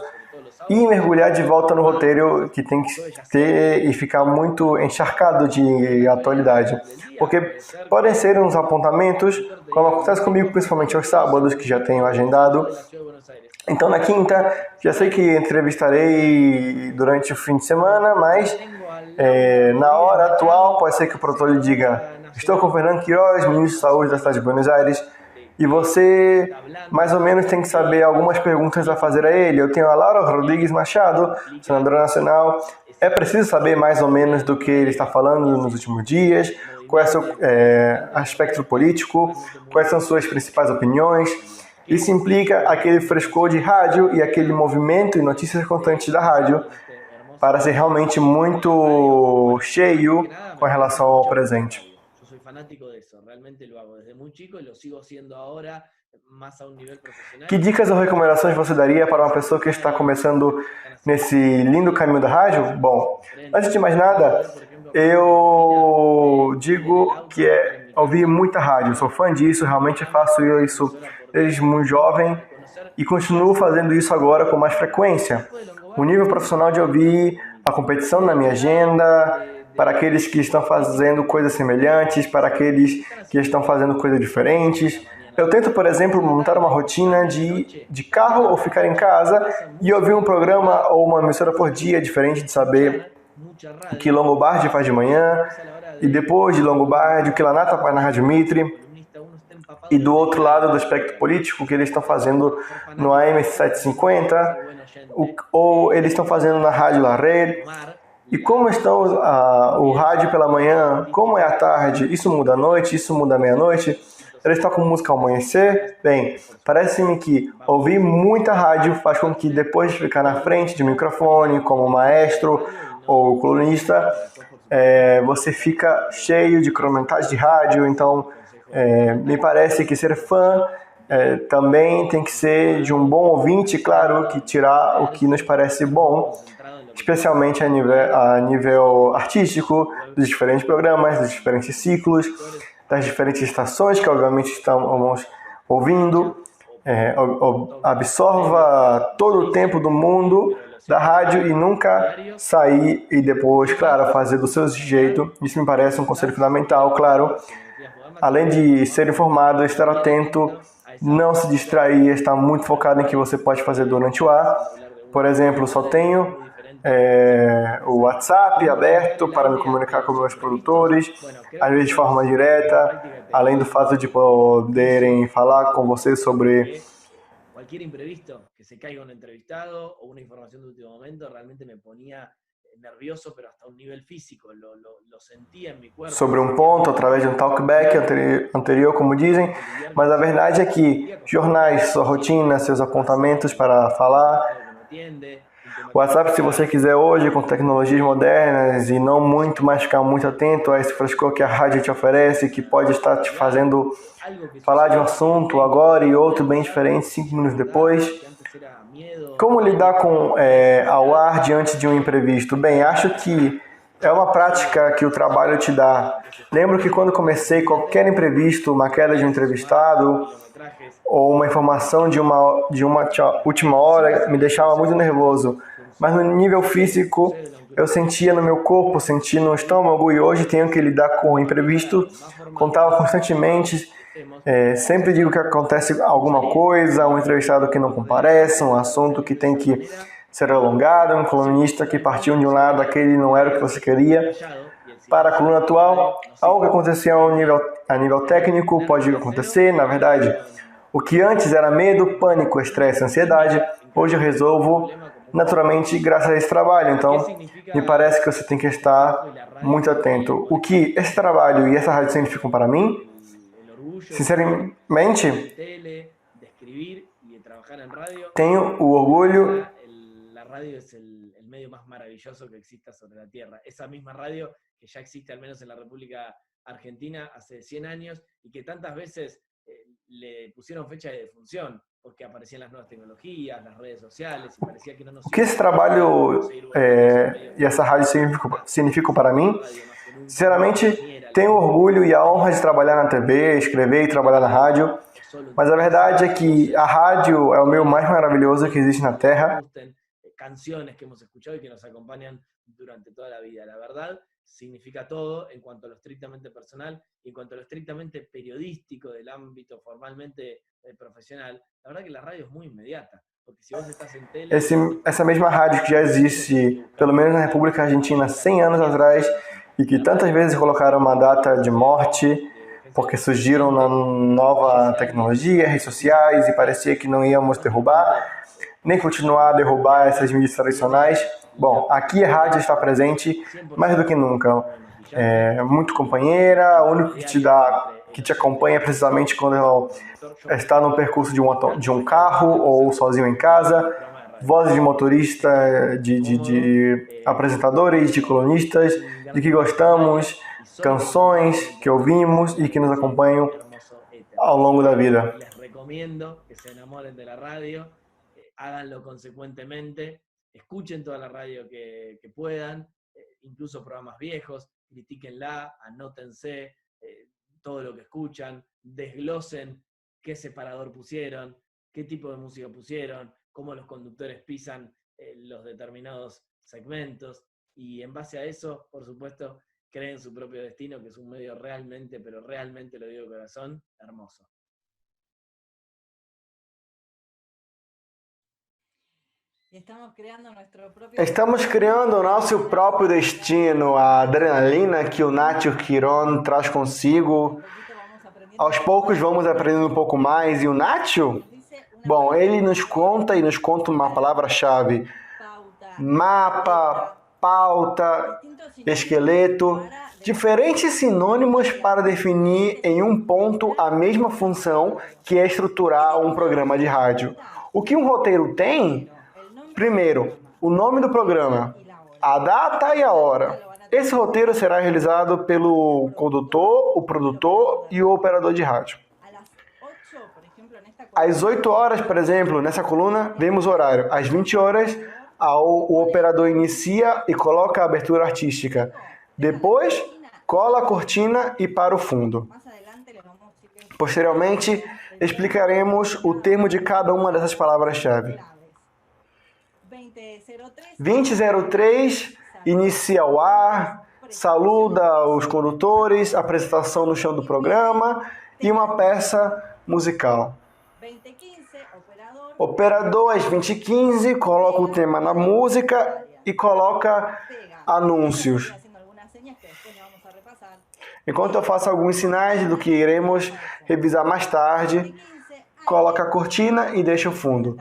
e mergulhar de volta no roteiro que tem que ter e ficar muito encharcado de atualidade. Porque podem ser uns apontamentos, como acontece comigo principalmente aos sábados, que já tenho agendado. Então na quinta, já sei que entrevistarei durante o fim de semana, mas na hora atual pode ser que o produtor lhe diga: estou com o Fernando Queiroz, ministro de Saúde da cidade de Buenos Aires, e você mais ou menos tem que saber algumas perguntas a fazer a ele. Eu tenho a Laura Rodrigues Machado, senadora nacional. É preciso saber mais ou menos do que ele está falando nos últimos dias, qual é o seu aspecto político, quais são suas principais opiniões. Isso implica aquele frescor de rádio e aquele movimento e notícias constantes da rádio para ser realmente muito cheio com relação ao presente. Que dicas ou recomendações você daria para uma pessoa que está começando nesse lindo caminho da rádio? Bom, antes de mais nada, eu digo que é ouvir muita rádio. Sou fã disso, realmente faço isso desde muito jovem e continuo fazendo isso agora com mais frequência. O nível profissional de ouvir, a competição na minha agenda, para aqueles que estão fazendo coisas semelhantes, para aqueles que estão fazendo coisas diferentes. Eu tento, por exemplo, montar uma rotina de carro ou ficar em casa e ouvir um programa ou uma emissora por dia, diferente de saber o que Longobardi faz de manhã e depois de Longobardi, o que Lanata faz na Rádio Mitre, e do outro lado do espectro político, o que eles estão fazendo no AM 750, ou eles estão fazendo na Rádio La Rede. E como estão o rádio pela manhã, como é à tarde, isso muda à noite, isso muda à meia-noite, eles tocam música ao amanhecer. Bem, parece-me que ouvir muita rádio faz com que depois de ficar na frente de um microfone, como maestro ou colunista, você fica cheio de cronometragem de rádio. Então, me parece que ser fã também tem que ser de um bom ouvinte, claro, que tirar o que nos parece bom, especialmente a nível artístico, dos diferentes programas, dos diferentes ciclos, das diferentes estações que obviamente estamos ouvindo. Absorva todo o tempo do mundo da rádio e nunca sair e depois, claro, fazer do seu jeito. Isso me parece um conselho fundamental, claro. Além de ser informado, estar atento, não se distrair, estar muito focado em que você pode fazer durante o ar. Por exemplo, só tenho o WhatsApp aberto para me comunicar com meus produtores, às vezes de forma direta, além do fato de poderem falar com você sobre cualquier imprevisto, que se caiga un entrevistado o una información de último momento, realmente me ponía nervioso, pero hasta un nivel físico, lo sentía en mi cuerpo. Sobre um ponto, através de um talkback anterior, como dizem, mas a verdade é que jornais, sua rotina, seus apontamentos para falar, WhatsApp, se você quiser hoje, com tecnologias modernas e não muito, mas ficar muito atento a esse frescor que a rádio te oferece, que pode estar te fazendo falar de um assunto agora e outro bem diferente 5 minutos depois. Como lidar com ao ar diante de um imprevisto? Bem, acho que é uma prática que o trabalho te dá. Lembro que quando comecei, qualquer imprevisto, uma queda de um entrevistado ou uma informação de uma última hora me deixava muito nervoso. Mas no nível físico, eu sentia no meu corpo, sentia no estômago, e hoje tenho que lidar com o imprevisto. Contava constantemente, sempre digo que acontece alguma coisa, um entrevistado que não comparece, um assunto que tem que ser alongado, um colunista que partiu de um lado, aquele não era o que você queria. Para a coluna atual, algo que acontecia a nível técnico pode acontecer, na verdade. O que antes era medo, pânico, estresse, ansiedade, hoje eu resolvo naturalmente graças a esse trabalho. Então, me parece que você tem que estar muito atento. O que esse trabalho e essa rádio significam para mim? Sinceramente, tenho o orgulho. La radio es el medio más maravilloso que exista sobre la Tierra. Esa misma radio que ya existe al menos en la República Argentina hace 100 años y que tantas veces le pusieron fecha de defunción porque aparecían las nuevas tecnologías, las redes sociales y parecía que no nos... O que esse trabalho e essa rádio significam para mim? Sinceramente, tenho orgulho e a honra de trabalhar na TV, escrever e trabalhar na rádio, mas a verdade é que a rádio é o meio mais maravilhoso que existe na Terra. Canciones que hemos escuchado y que nos acompañan durante toda la vida. La verdad significa todo en cuanto a lo estrictamente personal y en cuanto a lo estrictamente periodístico del ámbito formalmente profesional. La verdad que la radio es muy inmediata, porque si vos estás en tele... Essa mesma rádio que já existe, pelo menos na República Argentina, 100 anos atrás, e que tantas vezes colocaram uma data de morte, porque surgiram na nova tecnologia, redes sociais, e parecia que não íamos derrubar, nem continuar a derrubar essas mídias tradicionais. Bom, aqui a rádio está presente mais do que nunca. É muito companheira, o único que te acompanha precisamente quando está no percurso de um carro ou sozinho em casa. Vozes de motorista, de apresentadores, de colunistas, de que gostamos, canções que ouvimos e que nos acompanham ao longo da vida. Les recomiendo que se enamorem da rádio. Háganlo consecuentemente, escuchen toda la radio que puedan, incluso programas viejos, critíquenla, anótense todo lo que escuchan, desglosen qué separador pusieron, qué tipo de música pusieron, cómo los conductores pisan los determinados segmentos, y en base a eso, por supuesto, creen su propio destino, que es un medio realmente, pero realmente, lo digo de corazón, hermoso. Estamos criando o nosso próprio destino, a adrenalina que o Nacho Quiron traz consigo. Aos poucos vamos aprendendo um pouco mais. E o Nacho? Bom, ele nos conta uma palavra-chave. Mapa, pauta, esqueleto. Diferentes sinônimos para definir em um ponto a mesma função que é estruturar um programa de rádio. O que um roteiro tem? Primeiro, o nome do programa, a data e a hora. Esse roteiro será realizado pelo condutor, o produtor e o operador de rádio. Às 8 horas, por exemplo, nessa coluna, vemos o horário. Às 20 horas, o operador inicia e coloca a abertura artística. Depois, cola a cortina e para o fundo. Posteriormente, explicaremos o termo de cada uma dessas palavras-chave. 2003 inicia o ar, saluda os condutores, apresentação no chão do programa e uma peça musical. Operador às 20h15 coloca o tema na música e coloca anúncios. Enquanto eu faço alguns sinais do que iremos revisar mais tarde, coloca a cortina e deixa o fundo.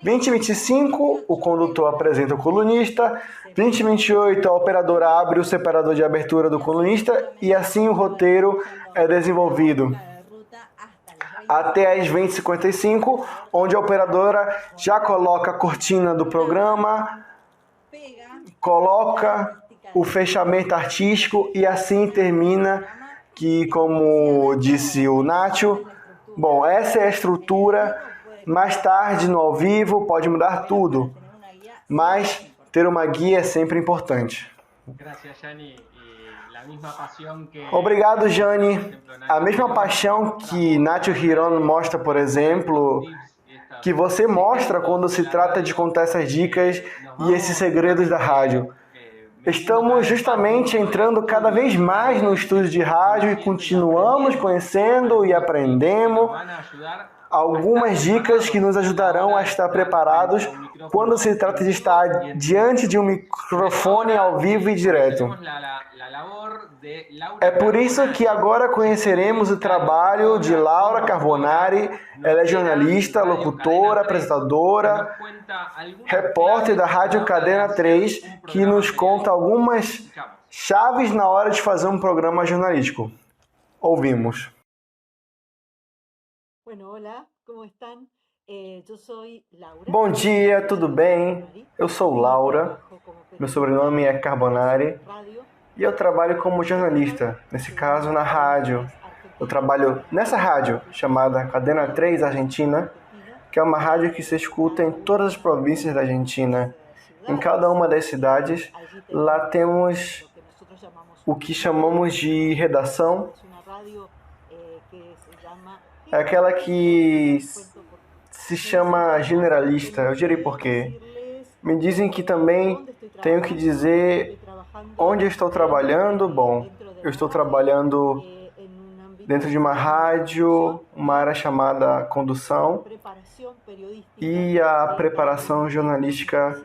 20h25, o condutor apresenta o colunista. 20h28, a operadora abre o separador de abertura do colunista e assim o roteiro é desenvolvido. Até às 20h55, onde a operadora já coloca a cortina do programa, coloca o fechamento artístico e assim termina que, como disse o Nacho, bom, essa é a estrutura. Mais tarde, no ao vivo, pode mudar tudo, mas ter uma guia é sempre importante. Obrigado, Jane. A mesma paixão que Nacho Hirón mostra, por exemplo, que você mostra quando se trata de contar essas dicas e esses segredos da rádio. Estamos justamente entrando cada vez mais no estúdio de rádio e continuamos conhecendo e aprendendo algumas dicas que nos ajudarão a estar preparados quando se trata de estar diante de um microfone ao vivo e direto. É por isso que agora conheceremos o trabalho de Laura Carbonari. Ela é jornalista, locutora, apresentadora, repórter da Rádio Cadena 3, que nos conta algumas chaves na hora de fazer um programa jornalístico. Ouvimos. Bom dia, tudo bem? Eu sou Laura, meu sobrenome é Carbonari e eu trabalho como jornalista, nesse caso na rádio. Eu trabalho nessa rádio chamada Cadena 3 Argentina, que é uma rádio que se escuta em todas as províncias da Argentina. Em cada uma das cidades, lá temos o que chamamos de redação. É aquela que se chama generalista. Eu direi por quê. Me dizem que também tenho que dizer onde eu estou trabalhando. Bom, eu estou trabalhando dentro de uma rádio, uma área chamada condução e a preparação jornalística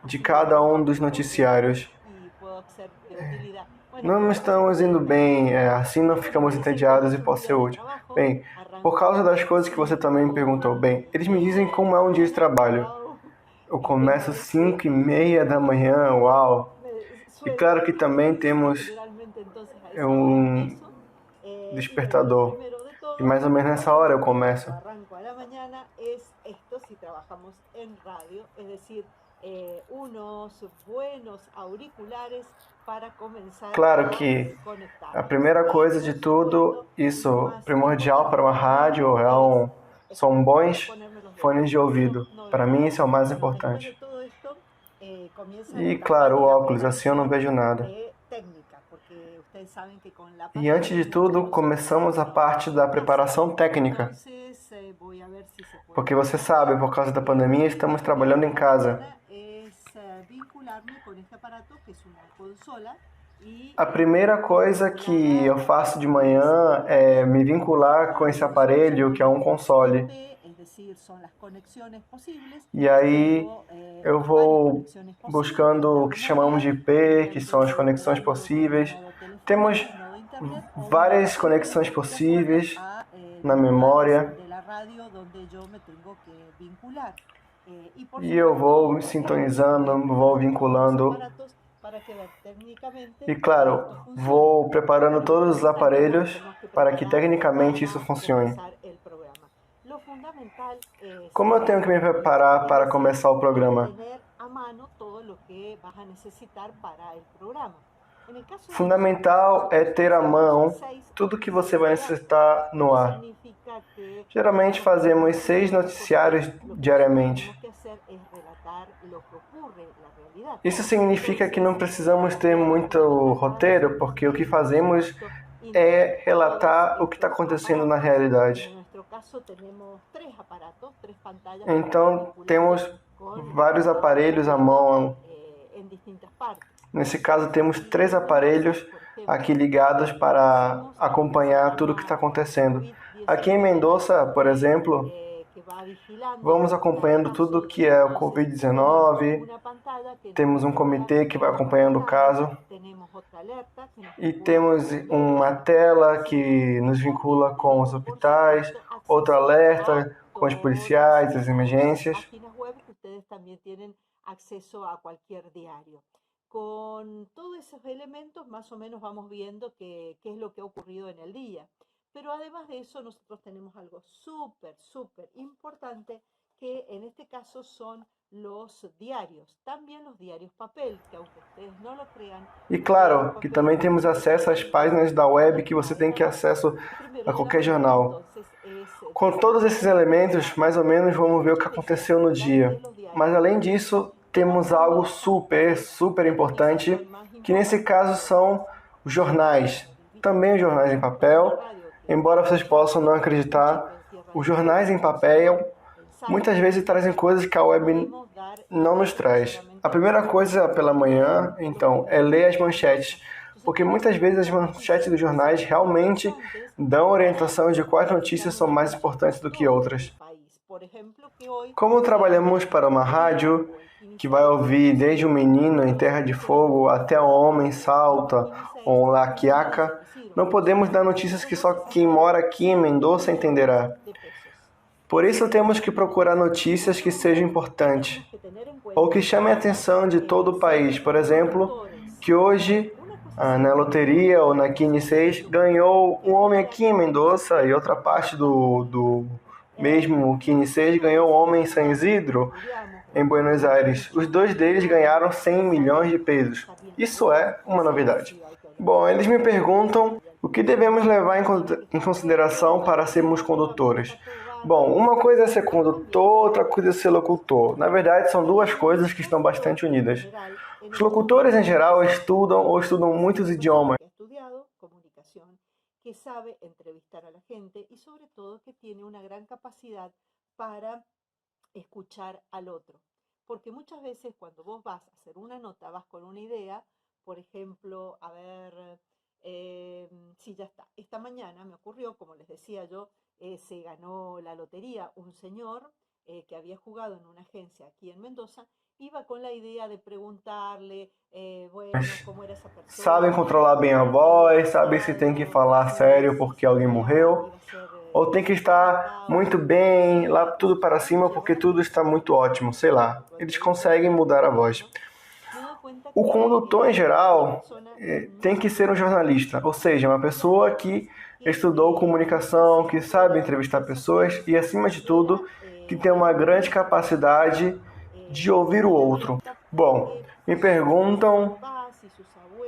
de cada um dos noticiários. Não estamos indo bem, assim não ficamos entediados e pode ser útil. Bem, por causa das coisas que você também me perguntou, bem, eles me dizem como é um dia de trabalho. Eu começo às 5:30 da manhã, uau! E claro que também temos um despertador. E mais ou menos nessa hora eu começo. Claro que a primeira coisa de tudo, isso primordial para uma rádio, são bons fones de ouvido. Para mim isso é o mais importante. E claro, o óculos, assim eu não vejo nada. E antes de tudo, começamos a parte da preparação técnica. Porque você sabe, por causa da pandemia, estamos trabalhando em casa. A primeira coisa que eu faço de manhã é me vincular com esse aparelho, que é um console. E aí eu vou buscando o que chamamos de IP, que são as conexões possíveis. Temos várias conexões possíveis na memória. E eu vou me sintonizando, vou vinculando. E claro, vou preparando todos os aparelhos para que tecnicamente isso funcione. Como eu tenho que me preparar para começar o programa? Fundamental é ter à mão tudo que você vai necessitar no ar. Geralmente fazemos 6 noticiários diariamente. Isso significa que não precisamos ter muito roteiro, porque o que fazemos é relatar o que está acontecendo na realidade. Então, temos vários aparelhos à mão. Nesse caso, temos 3 aparelhos aqui ligados para acompanhar tudo o que está acontecendo. Aqui em Mendoza, por exemplo, vamos acompanhando tudo que é o Covid-19, temos um comitê que vai acompanhando o caso e temos uma tela que nos vincula com os hospitais, outro alerta com os policiais, as emergências. Con todos esos elementos, más o menos vamos viendo qué es lo que ha ocurrido en el día. Pero además de eso, nosotros tenemos algo súper importante, que en este caso son los diarios, también los diarios papel, que aunque ustedes no lo crean, E claro, que também temos acesso às páginas da web que você tem que acesso a qualquer jornal. Com todos esses elementos, mais ou menos vamos ver o que aconteceu no dia. Mas além disso, temos algo super importante, que nesse caso são os jornais. Também os jornais em papel, embora vocês possam não acreditar, os jornais em papel muitas vezes trazem coisas que a web não nos traz. A primeira coisa pela manhã, então, é ler as manchetes, porque muitas vezes as manchetes dos jornais realmente dão orientação de quais notícias são mais importantes do que outras. Como trabalhamos para uma rádio que vai ouvir desde um menino em Terra de Fogo até um homem salta ou um laquiaca, não podemos dar notícias que só quem mora aqui em Mendoza entenderá. Por isso temos que procurar notícias que sejam importantes, ou que chamem a atenção de todo o país. Por exemplo, que hoje, na loteria ou na Quine 6, ganhou um homem aqui em Mendoza e outra parte do mesmo Quine 6 ganhou um homem em San Isidro, em Buenos Aires. Os dois deles ganharam 100 milhões de pesos. Isso é uma novidade. Bom, eles me perguntam o que devemos levar em consideração para sermos condutores. Bom, uma coisa é ser condutor, outra coisa é ser locutor. Na verdade, são duas coisas que estão bastante unidas. Os locutores, em geral, estudam muitos idiomas. Que sabe entrevistar a la gente y sobre todo que tiene una gran capacidad para escuchar al otro. Porque muchas veces cuando vos vas a hacer una nota, vas con una idea, por ejemplo, a ver, sí, ya está. Esta mañana me ocurrió, como les decía yo, se ganó la lotería un señor que había jugado en una agencia aquí en Mendoza, iba con la idea de preguntarle, bueno, como era essa pessoa. Sabem controlar bem a voz, sabem se tem que falar sério porque alguém morreu, ou tem que estar muito bem, lá tudo para cima porque tudo está muito ótimo, sei lá. Eles conseguem mudar a voz. O condutor, em geral, tem que ser um jornalista, ou seja, uma pessoa que estudou comunicação, que sabe entrevistar pessoas e, acima de tudo, que tem uma grande capacidade de ouvir o outro. Bom, me perguntam,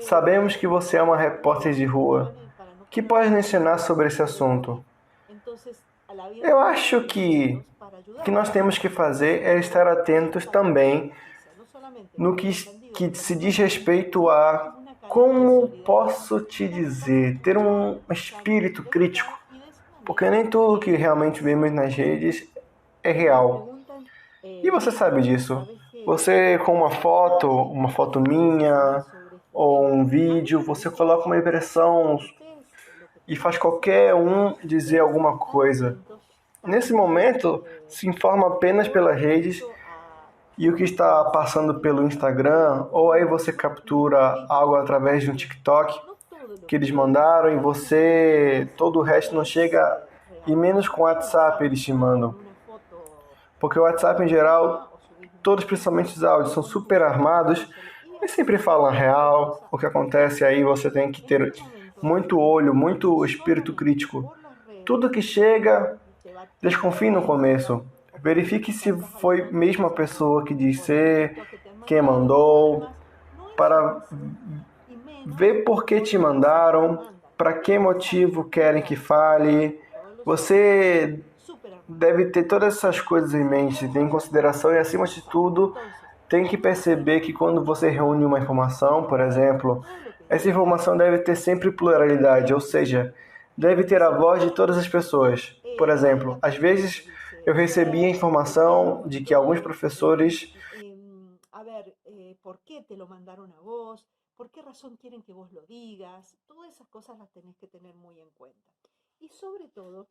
sabemos que você é uma repórter de rua. O que pode nos ensinar sobre esse assunto? Eu acho que o que nós temos que fazer é estar atentos também no que se diz respeito a, como posso te dizer, ter um espírito crítico. Porque nem tudo que realmente vemos nas redes é real. E você sabe disso. Você, com uma foto minha, ou um vídeo, você coloca uma impressão e faz qualquer um dizer alguma coisa. Nesse momento, se informa apenas pelas redes e o que está passando pelo Instagram, ou aí você captura algo através de um TikTok que eles mandaram e você, todo o resto não chega, e menos com o WhatsApp eles te mandam. Porque o WhatsApp, em geral, todos, principalmente os áudios, são super armados e sempre falam real. O que acontece aí, você tem que ter muito olho, muito espírito crítico. Tudo que chega, desconfie no começo. Verifique se foi mesmo a pessoa que diz ser, quem mandou, para ver por que te mandaram, para que motivo querem que fale. Você deve ter todas essas coisas em mente, ter em consideração e, acima de tudo, tem que perceber que quando você reúne uma informação, por exemplo, essa informação deve ter sempre pluralidade, ou seja, deve ter a voz de todas as pessoas. Por exemplo, às vezes eu recebi a informação de que alguns professores... A ver, ¿por qué te lo mandaron a vos? ¿Por qué razón quieren que vos lo digas? Todas esas cosas las tenés que tener muy en cuenta. Y sobre todo,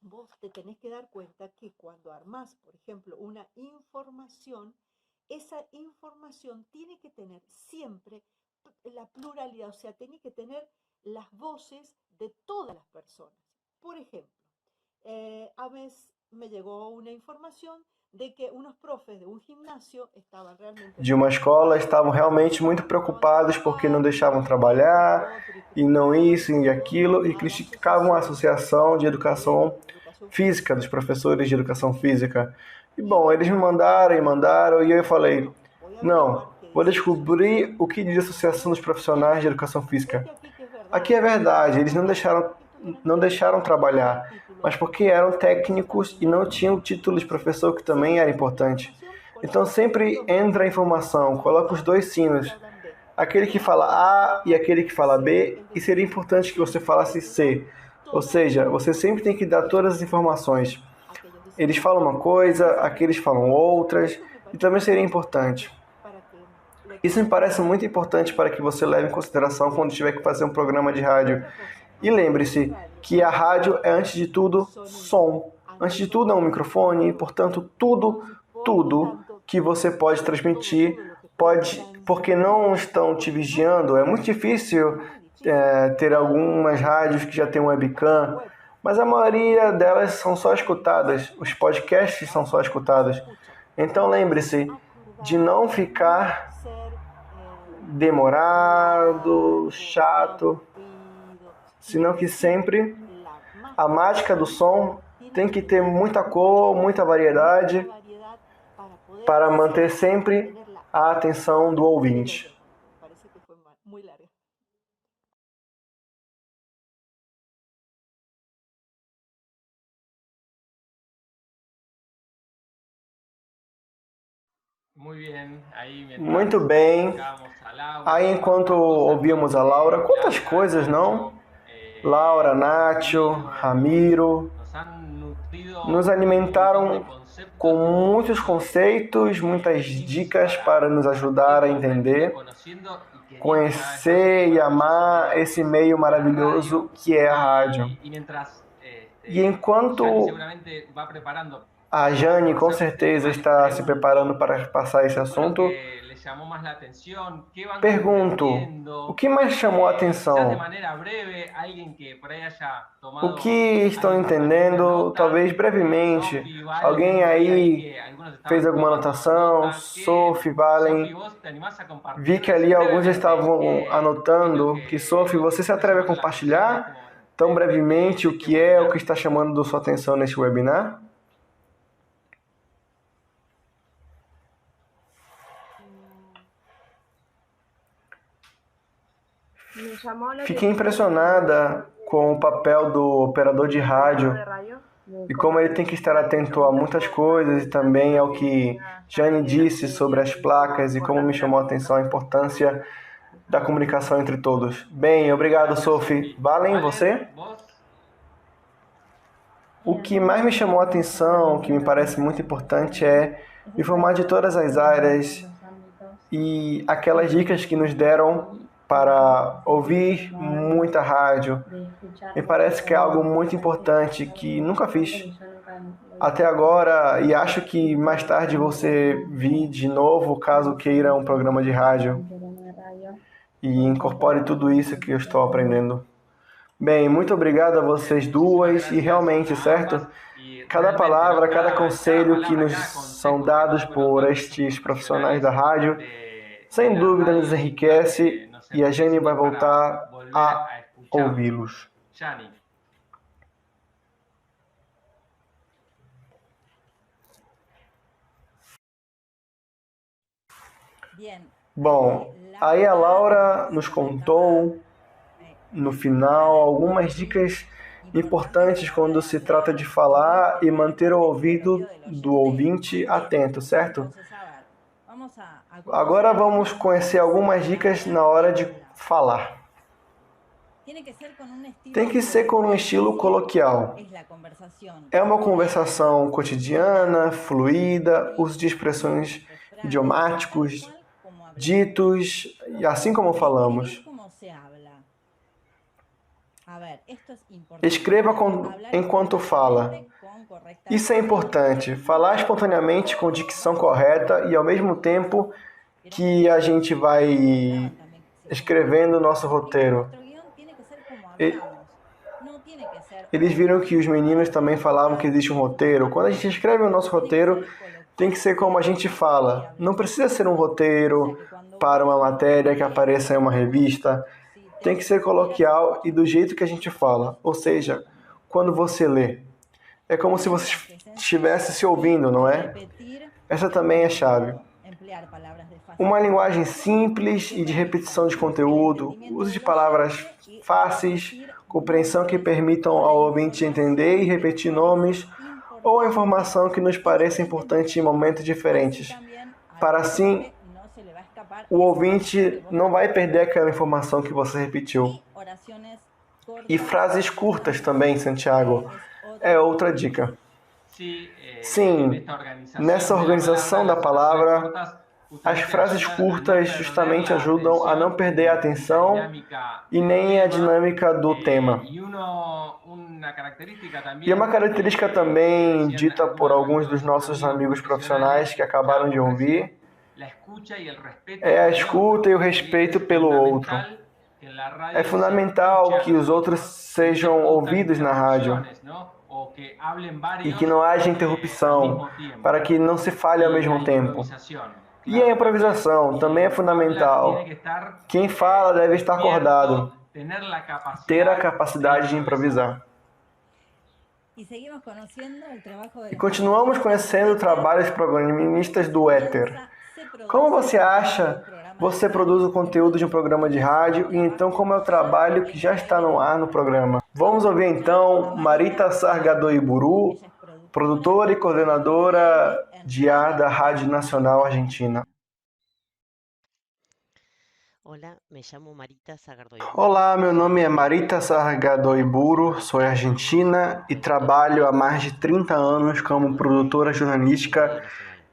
vos te tenés que dar cuenta que cuando armás, por ejemplo, una información, esa información tiene que tener siempre la pluralidad, o sea, tiene que tener las voces de todas las personas. Por ejemplo, a veces me llegó una información de que unos profes de um ginásio estavam realmente... de uma escola estavam realmente muito preocupados porque não deixavam trabalhar, e não isso e aquilo, e criticavam a Associação de Educação Física, dos professores de Educação Física. E bom, eles me mandaram, e eu falei, não, vou descobrir o que diz a Associação dos Profissionais de Educação Física. Aqui é verdade, eles não deixaram trabalhar, mas porque eram técnicos e não tinham título de professor, que também era importante. Então sempre entra a informação, coloca os dois sinos, aquele que fala A e aquele que fala B, e seria importante que você falasse C. Ou seja, você sempre tem que dar todas as informações. Eles falam uma coisa, aqueles falam outras, e também seria importante. Isso me parece muito importante para que você leve em consideração quando tiver que fazer um programa de rádio. E lembre-se que a rádio é, antes de tudo, som. Antes de tudo é um microfone, portanto, tudo que você pode transmitir, porque não estão te vigiando. É muito difícil ter algumas rádios que já têm um webcam, mas a maioria delas são só escutadas. Os podcasts são só escutados. Então lembre-se de não ficar demorado, chato, senão que sempre a mágica do som tem que ter muita cor, muita variedade para manter sempre a atenção do ouvinte. Muito bem. Aí, enquanto ouvíamos a Laura, quantas coisas, não? Laura, Nacho, Ramiro, nos alimentaram com muitos conceitos, muitas dicas para nos ajudar a entender, conhecer e amar esse meio maravilhoso que é a rádio. E enquanto a Jane com certeza está se preparando para passar esse assunto, pergunto, o que mais chamou a atenção? O que estão entendendo, talvez brevemente? Alguém aí fez alguma anotação? Sophie, Valen, vi que ali alguns estavam anotando. Que Sophie, você se atreve a compartilhar tão brevemente o que está chamando sua atenção nesse webinar? Fiquei impressionada com o papel do operador de rádio e como ele tem que estar atento a muitas coisas e também ao que Jane disse sobre as placas e como me chamou a atenção a importância da comunicação entre todos. Bem, obrigado, Sophie. Valen, você? O que mais me chamou a atenção, que me parece muito importante, é informar de todas as áreas e aquelas dicas que nos deram para ouvir muita rádio. Me parece que é algo muito importante que nunca fiz até agora e acho que mais tarde você vir de novo, caso queira um programa de rádio e incorpore tudo isso que eu estou aprendendo. Bem, muito obrigado a vocês duas e realmente, certo? Cada palavra, cada conselho que nos são dados por estes profissionais da rádio, sem dúvida nos enriquece e a Jane vai voltar a ouvi-los. Bom, aí a Laura nos contou no final algumas dicas importantes quando se trata de falar e manter o ouvido do ouvinte atento, certo? Agora vamos conhecer algumas dicas na hora de falar. Tem que ser com um estilo coloquial. É uma conversação cotidiana, fluida, uso de expressões idiomáticos, ditos, e assim como falamos. Escreva enquanto fala. Isso é importante, falar espontaneamente com dicção correta e ao mesmo tempo que a gente vai escrevendo o nosso roteiro. Eles viram que os meninos também falavam que existe um roteiro. Quando a gente escreve o nosso roteiro, tem que ser como a gente fala. Não precisa ser um roteiro para uma matéria que apareça em uma revista. Tem que ser coloquial e do jeito que a gente fala. Ou seja, quando você lê. É como se você estivesse se ouvindo, não é? repetir, Essa também é chave. emplear palabras de fácil Uma linguagem simples e de repetição de conteúdo, uso de palavras fáceis, compreensão que permitam ao ouvinte entender e repetir nomes ou a informação que nos pareça importante em momentos diferentes. Para assim, o ouvinte não vai perder aquela informação que você repetiu. E frases curtas também, Santiago, é outra dica. Sim, nessa organização da palavra, as frases curtas justamente ajudam a não perder a atenção e nem a dinâmica do tema. E uma característica também dita por alguns dos nossos amigos profissionais que acabaram de ouvir é a escuta e o respeito pelo outro. É fundamental que os outros sejam ouvidos na rádio e que não haja interrupção, para que não se fale ao mesmo tempo. E a improvisação também é fundamental. Quem fala deve estar acordado, ter a capacidade de improvisar. E continuamos conhecendo o trabalho dos programistas do éter. Como você acha? Você produz o conteúdo de um programa de rádio e então como é o trabalho que já está no ar no programa? Vamos ouvir então Marita Sargadoiburu, produtora e coordenadora de ar da Rádio Nacional Argentina. Olá, meu nome é Marita Sargadoiburu, sou argentina e trabalho há mais de 30 anos como produtora jornalística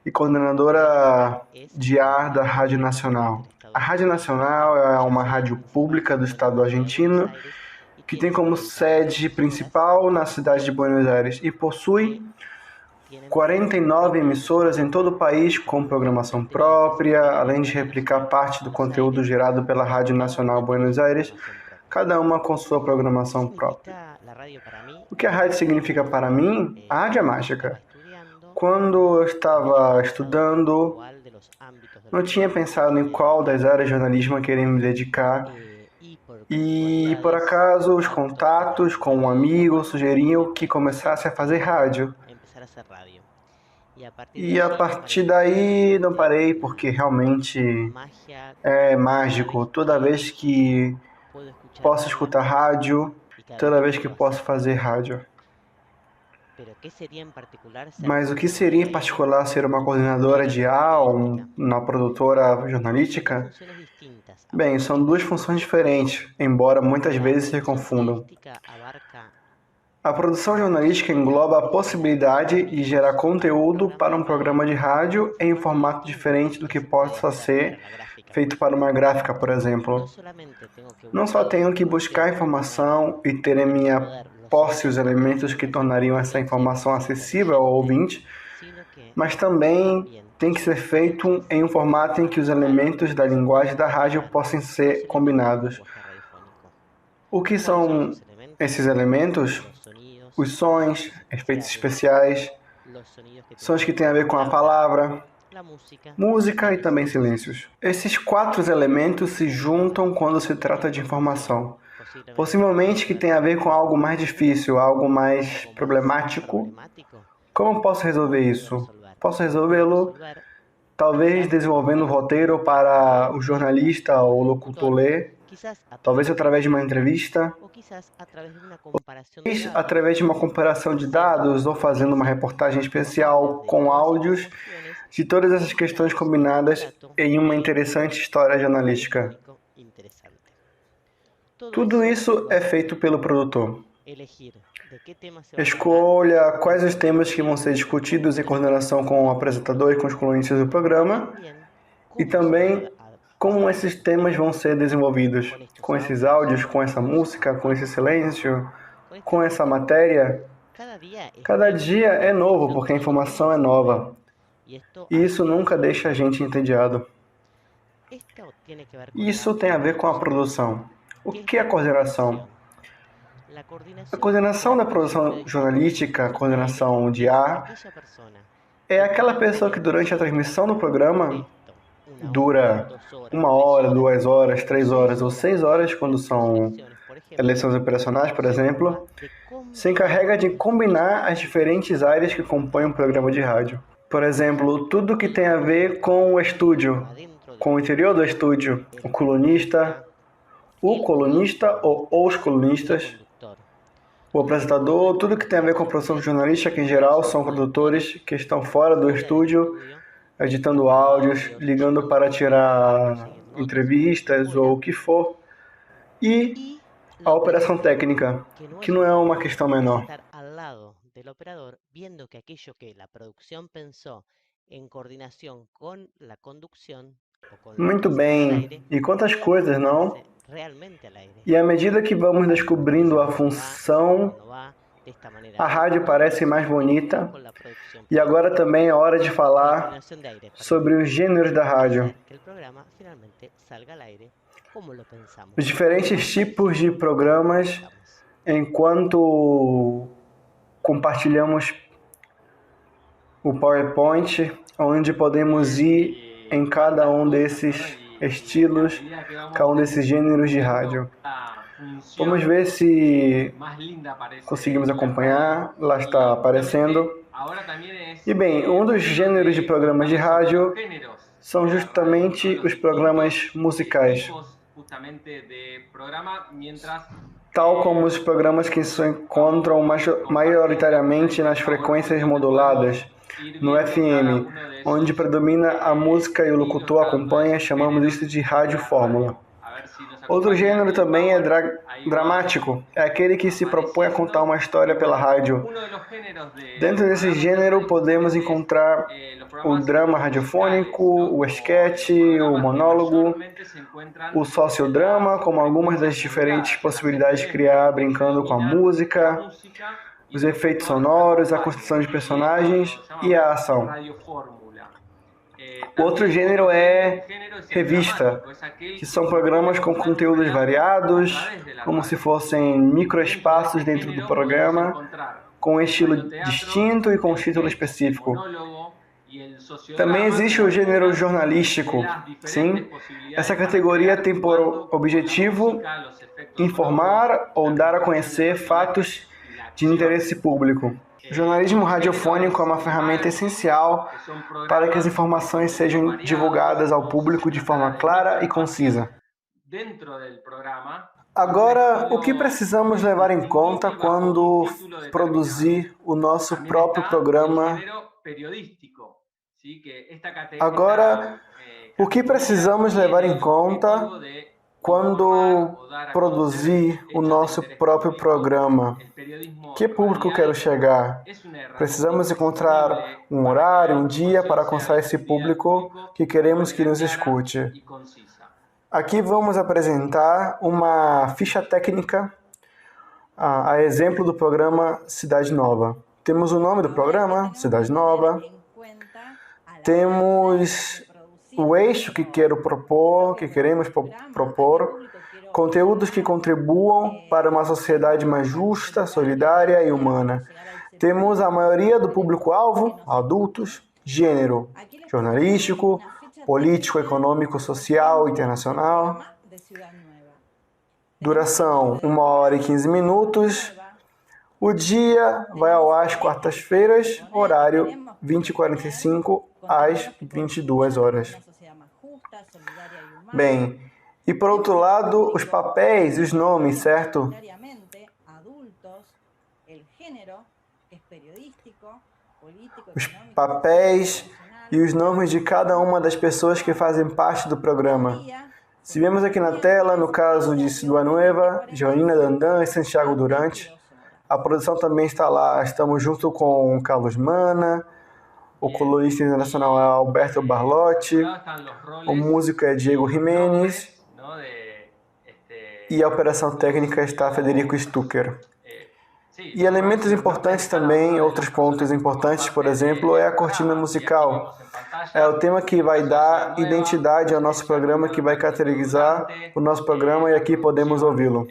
e coordenadora de ar da Rádio Nacional. A Rádio Nacional é uma rádio pública do estado argentino que tem como sede principal na cidade de Buenos Aires e possui 49 emissoras em todo o país com programação própria, além de replicar parte do conteúdo gerado pela Rádio Nacional Buenos Aires, cada uma com sua programação própria. O que a rádio significa para mim? A rádio é mágica. Quando eu estava estudando, não tinha pensado em qual das áreas de jornalismo eu queria me dedicar. E, por acaso, os contatos com um amigo sugeriam que começasse a fazer rádio. E a partir daí não parei, porque realmente é mágico. Toda vez que posso escutar rádio, toda vez que posso fazer rádio. Mas o que seria em particular ser uma coordenadora de ar ou uma produtora jornalística? Bem, são duas funções diferentes, embora muitas vezes se confundam. A produção jornalística engloba a possibilidade de gerar conteúdo para um programa de rádio em um formato diferente do que possa ser feito para uma gráfica, por exemplo. Não só tenho que buscar informação e ter em minha posse os elementos que tornariam essa informação acessível ao ouvinte, mas também tem que ser feito em um formato em que os elementos da linguagem da rádio possam ser combinados. O que são esses elementos? Os sons, efeitos especiais, sons que têm a ver com a palavra, música e também silêncios. Esses 4 elementos se juntam quando se trata de informação. Possivelmente que tem a ver com algo mais difícil, algo mais problemático. Como posso resolver isso? Posso resolvê-lo talvez desenvolvendo um roteiro para o jornalista ou locutor ler, talvez através de uma entrevista, ou através de uma comparação de dados ou fazendo uma reportagem especial com áudios de todas essas questões combinadas em uma interessante história jornalística. Tudo isso é feito pelo produtor. Escolha quais os temas que vão ser discutidos em coordenação com o apresentador e com os colunistas do programa e também como esses temas vão ser desenvolvidos, com esses áudios, com essa música, com esse silêncio, com essa matéria. Cada dia é novo porque a informação é nova e isso nunca deixa a gente entediado. Isso tem a ver com a produção. O que é a coordenação? A coordenação da produção jornalística, a coordenação de ar, é aquela pessoa que durante a transmissão do programa dura 1 hora, 2 horas, 3 horas ou 6 horas, quando são eleições operacionais, por exemplo, se encarrega de combinar as diferentes áreas que compõem um programa de rádio. Por exemplo, tudo que tem a ver com o estúdio, com o interior do estúdio, o colunista ou os colunistas, o apresentador, tudo que tem a ver com a produção jornalística, que em geral são produtores que estão fora do estúdio, editando áudios, ligando para tirar entrevistas ou o que for, e a operação técnica, que não é uma questão menor. Del operador, viendo que aquello que la producción pensó en coordinación con la conducción o con la Muito bem, e quantas coisas, não? realmente al aire. E à medida que vamos descobrindo a função, a rádio parece mais bonita, e agora também é hora de falar sobre os gêneros da rádio. Os diferentes tipos de programas, enquanto compartilhamos o PowerPoint, onde podemos ir em cada um desses estilos, cada um desses gêneros de rádio. Vamos ver se conseguimos acompanhar. Lá está aparecendo. E bem, um dos gêneros de programas de rádio são justamente os programas musicais, tal como os programas que se encontram maioritariamente nas frequências moduladas, no FM, onde predomina a música e o locutor acompanha, chamamos isso de rádio fórmula. Outro gênero também é dramático, é aquele que se propõe a contar uma história pela rádio. Dentro desse gênero podemos encontrar o drama radiofônico, o esquete, o monólogo, o sociodrama, como algumas das diferentes possibilidades de criar brincando com a música, os efeitos sonoros, a construção de personagens e a ação. Outro gênero é revista, que são programas com conteúdos variados, como se fossem microespaços dentro do programa, com um estilo distinto e com um título específico. Também existe o gênero jornalístico. Sim, essa categoria tem por objetivo informar ou dar a conhecer fatos de interesse público. O jornalismo radiofônico é uma ferramenta essencial para que as informações sejam divulgadas ao público de forma clara e concisa. Agora, o que precisamos levar em conta quando produzir o nosso próprio programa? Agora, o que precisamos levar em conta quando produzir o nosso próprio programa? Que público quero chegar? Precisamos encontrar um horário, um dia para alcançar esse público que queremos que nos escute. Aqui vamos apresentar uma ficha técnica a exemplo do programa Cidade Nova. Temos o nome do programa, Cidade Nova. Temos o eixo que queremos propor, conteúdos que contribuam para uma sociedade mais justa, solidária e humana. Temos a maioria do público-alvo, adultos, gênero, jornalístico, político, econômico, social, internacional. Duração, 1h e 15 minutos. O dia vai ao ar às quartas-feiras, horário 20h45 às 22 horas. Bem, e por outro lado, os papéis e os nomes, certo? Os papéis e os nomes de cada uma das pessoas que fazem parte do programa. Se vemos aqui na tela, no caso de Cidade Nova, Joanina Dandan e Santiago Durante, a produção também está lá. Estamos junto com o Carlos Mana, o colorista internacional é Alberto Barlotti, o músico é Diego Jiménez e a operação técnica está Federico Stucker. E elementos importantes também, outros pontos importantes, por exemplo, é a cortina musical. É o tema que vai dar identidade ao nosso programa, que vai caracterizar o nosso programa, e aqui podemos ouvi-lo.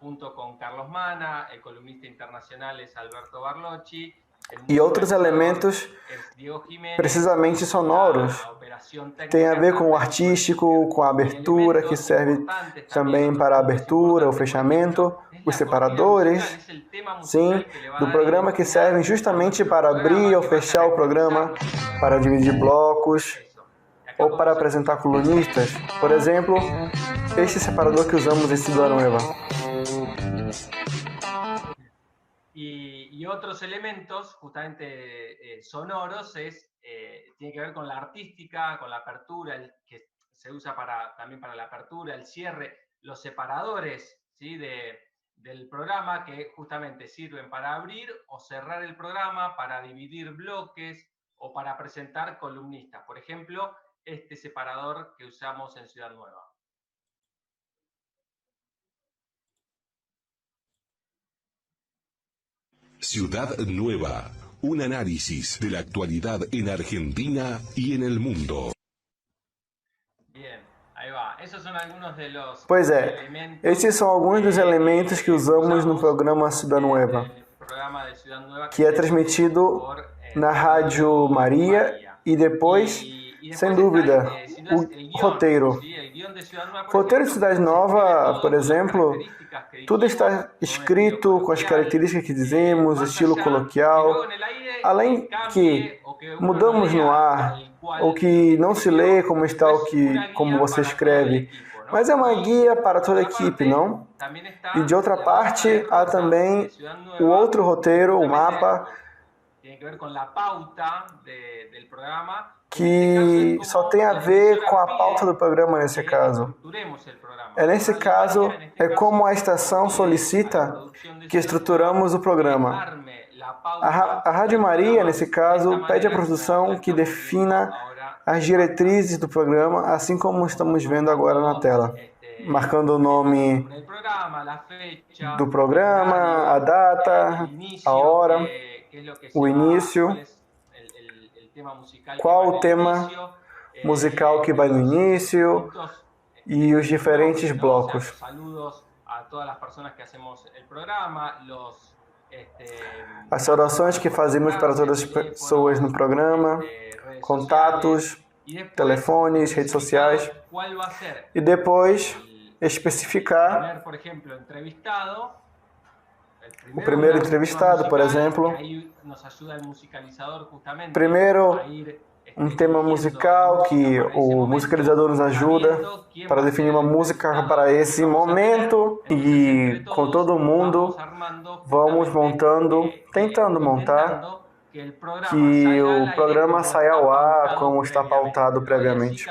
Junto con Carlos Mana, el columnista internacional es Alberto Barlotti E outros elementos precisamente sonoros tem a ver com o artístico, com a abertura, que serve também para a abertura, o fechamento, os separadores, sim, do programa que servem justamente para abrir ou fechar o programa, para dividir blocos ou para apresentar colunistas. Por exemplo, este separador que usamos em Ciudad Nueva. Y otros elementos, justamente sonoros, tiene que ver con la artística, con la apertura, que se usa también para la apertura, el cierre, los separadores, ¿sí? del programa, que justamente sirven para abrir o cerrar el programa, para dividir bloques o para presentar columnistas. Por ejemplo, este separador que usamos en Ciudad Nueva. Ciudad Nueva, un análisis de la actualidad en Argentina y en el mundo. Bien, ahí va. Esos son algunos de los elementos. Esses são alguns dos elementos que usamos no programa Ciudad Nueva, que é transmitido na Rádio Maria e depois, sem dúvida, o roteiro. O roteiro de Cidade Nova, por exemplo, tudo está escrito com as características que dizemos, estilo coloquial, além que mudamos no ar, o que não se lê como está como você escreve, mas é uma guia para toda a equipe, não? E de outra parte, há também o outro roteiro, o mapa, que só tem a ver com a pauta do programa nesse caso. Nesse caso, é como a estação solicita que estruturamos o programa. A Rádio Maria, nesse caso, pede à produção que defina as diretrizes do programa, assim como estamos vendo agora na tela, marcando o nome do programa, a data, a hora, o início, qual o tema musical que vai no início e os diferentes blocos. As saudações que fazemos para todas as pessoas no programa, contatos, telefones, redes sociais, e depois especificar o primeiro entrevistado, por exemplo. Primeiro, um tema musical que o musicalizador nos ajuda para definir uma música para esse momento, e com todo mundo vamos montando, tentando montar que o programa saia ao ar como está pautado previamente.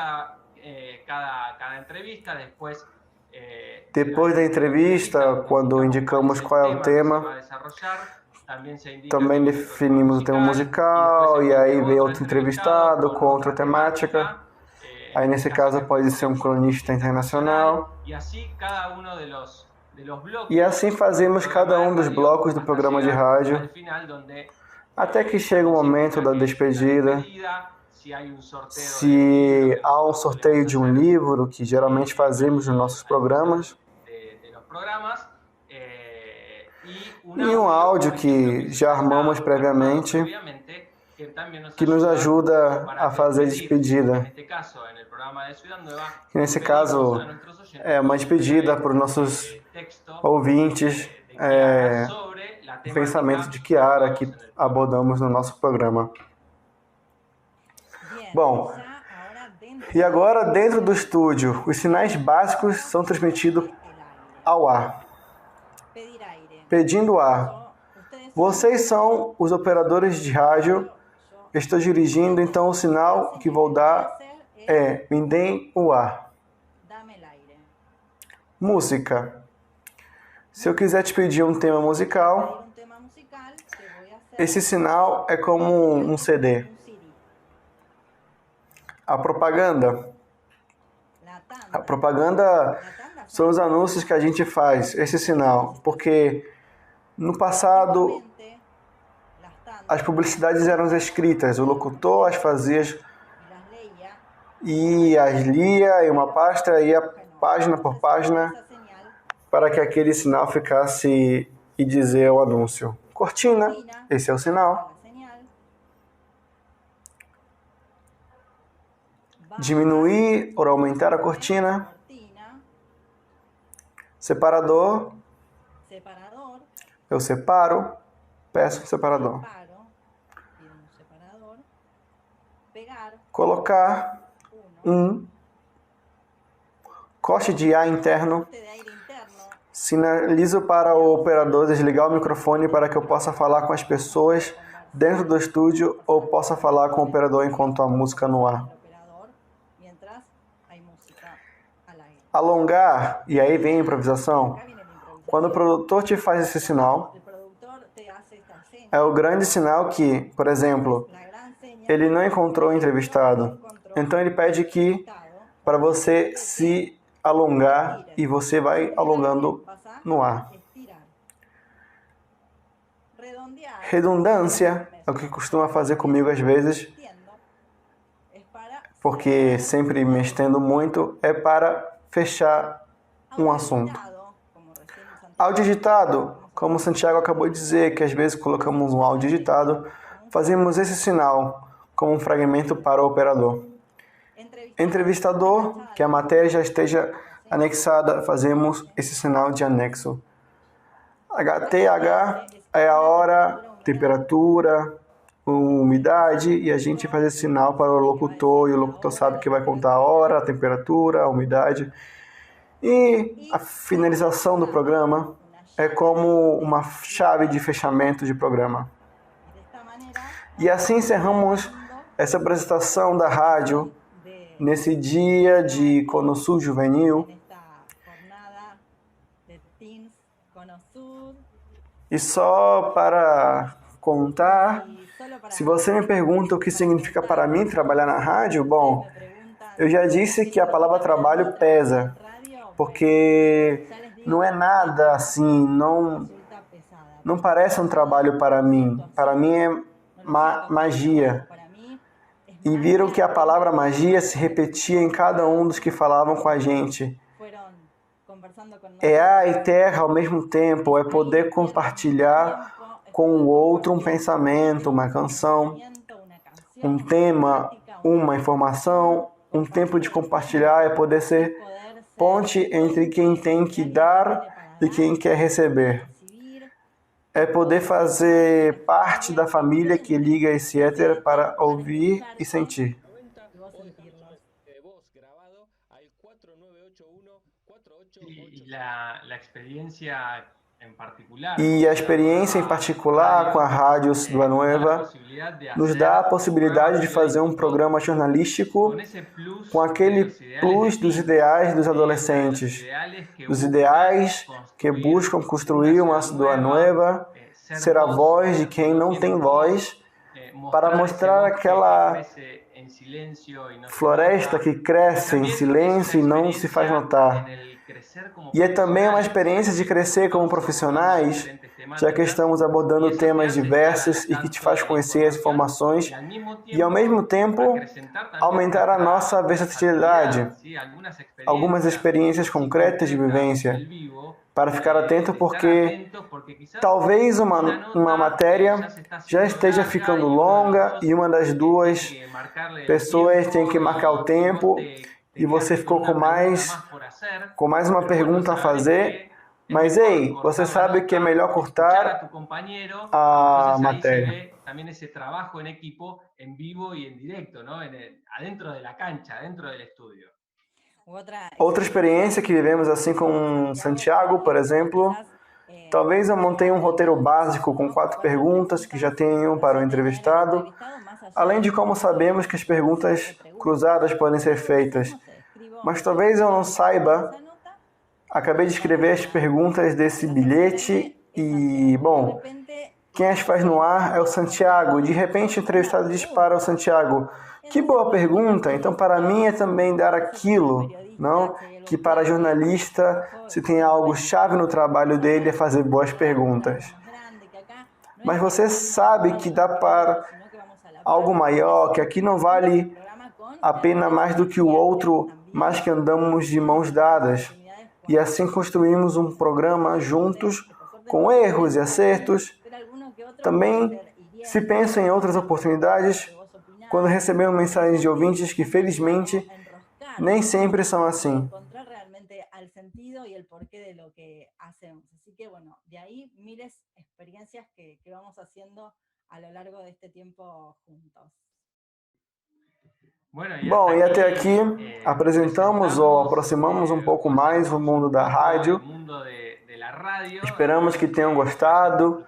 Depois da entrevista, quando indicamos qual é o tema, também definimos o tema musical, e aí vem outro entrevistado com outra temática. Aí, nesse caso, pode ser um cronista internacional. E assim fazemos cada um dos blocos do programa de rádio, até que chega o momento da despedida. Se há um sorteio de um livro, que geralmente fazemos nos nossos programas, e um áudio que já armamos previamente, que nos ajuda a fazer a despedida. Nesse caso, é uma despedida para os nossos ouvintes, o pensamento de Chiara que abordamos no nosso programa. Bom, e agora dentro do estúdio, os sinais básicos são transmitidos ao ar. Pedindo ar. Vocês são os operadores de rádio. Estou dirigindo, então o sinal que vou dar é: me deem o ar. Música. Se eu quiser te pedir um tema musical, esse sinal é como um CD. A propaganda. A propaganda são os anúncios que a gente faz, esse sinal, porque no passado as publicidades eram escritas, o locutor as fazia e as lia em uma pasta, ia página por página para que aquele sinal ficasse e dizer o anúncio. Cortina, esse é o sinal. diminuir ou aumentar a cortina, separador, eu separo, peço um separador, colocar um corte de ar interno, sinalizo para o operador desligar o microfone para que eu possa falar com as pessoas dentro do estúdio ou possa falar com o operador enquanto a música no ar. Alongar, e aí vem a improvisação. Quando o produtor te faz esse sinal, é o grande sinal que, por exemplo, ele não encontrou o entrevistado. Então ele pede que para você se alongar e você vai alongando no ar. Redundância é o que costuma fazer comigo às vezes, porque sempre me estendo muito, é para fechar um assunto. Áudio digitado, como o Santiago acabou de dizer, que às vezes colocamos um áudio digitado, fazemos esse sinal como um fragmento para o operador. Entrevistador, que a matéria já esteja anexada, fazemos esse sinal de anexo. HTH é a hora, temperatura, umidade, e a gente faz esse sinal para o locutor, e o locutor sabe que vai contar a hora, a temperatura, a umidade. E a finalização do programa é como uma chave de fechamento de programa. E assim encerramos essa apresentação da rádio nesse dia de Cono Sur Juvenil. E só para contar, se você me pergunta o que significa para mim trabalhar na rádio, bom, eu já disse que a palavra trabalho pesa, porque não é nada assim, não parece um trabalho para mim. Para mim é magia. E viram que a palavra magia se repetia em cada um dos que falavam com a gente. É ar e terra ao mesmo tempo, é poder compartilhar com o outro um pensamento, uma canção, um tema, uma informação, um tempo de compartilhar, é poder ser ponte entre quem tem que dar e quem quer receber. É poder fazer parte da família que liga esse éter para ouvir e sentir. E a experiência em particular com a Rádio Ciudad Nueva nos dá a possibilidade de fazer um programa jornalístico com aquele plus dos ideais dos adolescentes, dos ideais que buscam construir uma Ciudad Nueva, ser a voz de quem não tem voz, para mostrar aquela floresta que cresce em silêncio e não se faz notar. E é também uma experiência de crescer como profissionais, já que estamos abordando temas diversos e que te faz conhecer as informações e, ao mesmo tempo, aumentar a nossa versatilidade, algumas experiências concretas de vivência, para ficar atento, porque talvez uma matéria já esteja ficando longa e uma das duas pessoas tem que marcar o tempo e você ficou com mais uma pergunta a fazer, mas ei, você sabe que é melhor cortar a matéria. También ese trabajo en equipo en vivo y en directo, ¿no? Adentro de la cancha, adentro del estudio. Outra experiência que vivemos assim com Santiago, por exemplo, talvez eu montei um roteiro básico com 4 perguntas que já tenham para o entrevistado, além de como sabemos que as perguntas cruzadas podem ser feitas. Mas talvez eu não saiba, acabei de escrever as perguntas desse bilhete e, bom, quem as faz no ar é o Santiago. De repente o entrevistado diz para o Santiago: que boa pergunta, então para mim é também dar aquilo, não? Que para jornalista, se tem algo chave no trabalho dele, é fazer boas perguntas. Mas você sabe que dá para algo maior, que aqui não vale a pena mais do que o outro, mas que andamos de mãos dadas. E assim construímos um programa juntos, com erros e acertos. Também se pensa em outras oportunidades, quando recebemos mensagens de ouvintes que, felizmente, enroscar, nem sempre são assim. encontrar realmente al sentido y el porqué de lo que hacemos. Así que bueno, de ahí miles de experiencias que vamos haciendo a lo largo de este tiempo juntos. Bom, e até aqui apresentamos ou aproximamos um pouco mais o mundo da rádio. Esperamos que tenham gostado.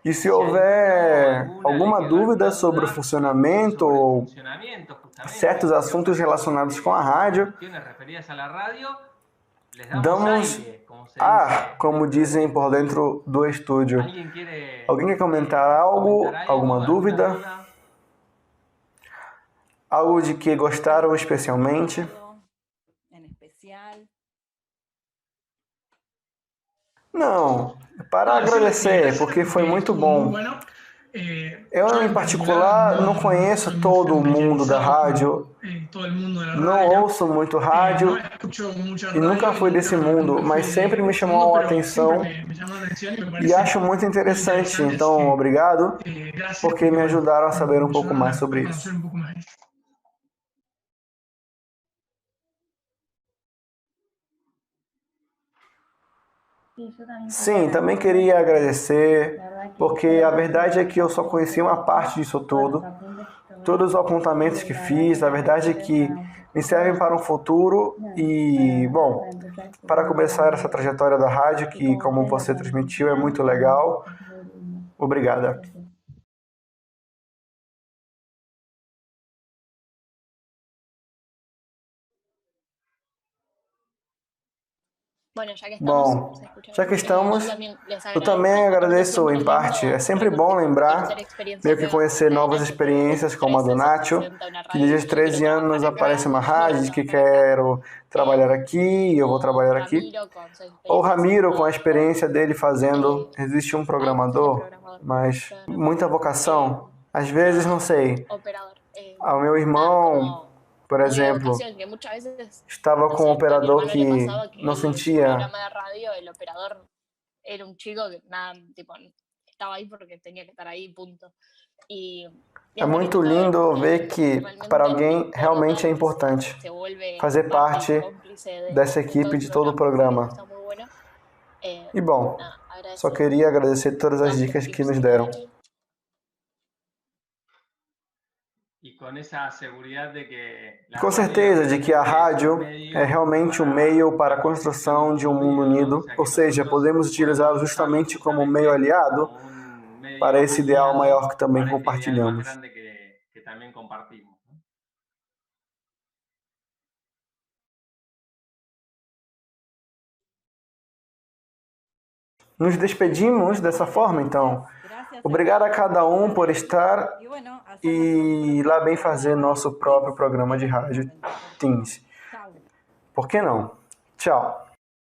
E se houver alguma dúvida sobre o funcionamento ou certos assuntos relacionados com a rádio, damos ar, como dizem por dentro do estúdio. Alguém quer comentar algo? Alguma dúvida? Algo de que gostaram especialmente? En especial. Não, para agradecer, porque foi muito bom. Eu, em particular, não conheço todo o mundo da rádio, não ouço muito rádio e nunca fui desse mundo, mas sempre me chamou a atenção e acho muito interessante. Então, obrigado, porque me ajudaram a saber um pouco mais sobre isso. Sim, também queria agradecer, porque a verdade é que eu só conheci uma parte disso tudo. Todos os apontamentos que fiz, a verdade é que me servem para um futuro e, bom, para começar essa trajetória da rádio, que, como você transmitiu, é muito legal. Obrigada. Bom, já que estamos, eu também agradeço em parte. É sempre bom lembrar, meio que conhecer novas experiências como a do Nacho, que desde os 13 anos aparece uma rádio, diz que quero trabalhar aqui, eu vou trabalhar aqui. Ou Ramiro, com a experiência dele fazendo, existe um programador, mas muita vocação. Às vezes, não sei, ao meu irmão, por exemplo, estava com um operador que não sentia. É muito lindo ver que para alguém realmente é importante fazer parte dessa equipe de todo o programa. E bom, só queria agradecer todas as dicas que nos deram. Com certeza de que a rádio é realmente um meio para a construção de um mundo unido, ou seja, podemos utilizá-lo justamente como um meio aliado para esse ideal maior que também compartilhamos. Nos despedimos dessa forma, então. Obrigado a cada um por estar e lá bem fazer nosso próprio programa de rádio Teens. Por que não? Tchau.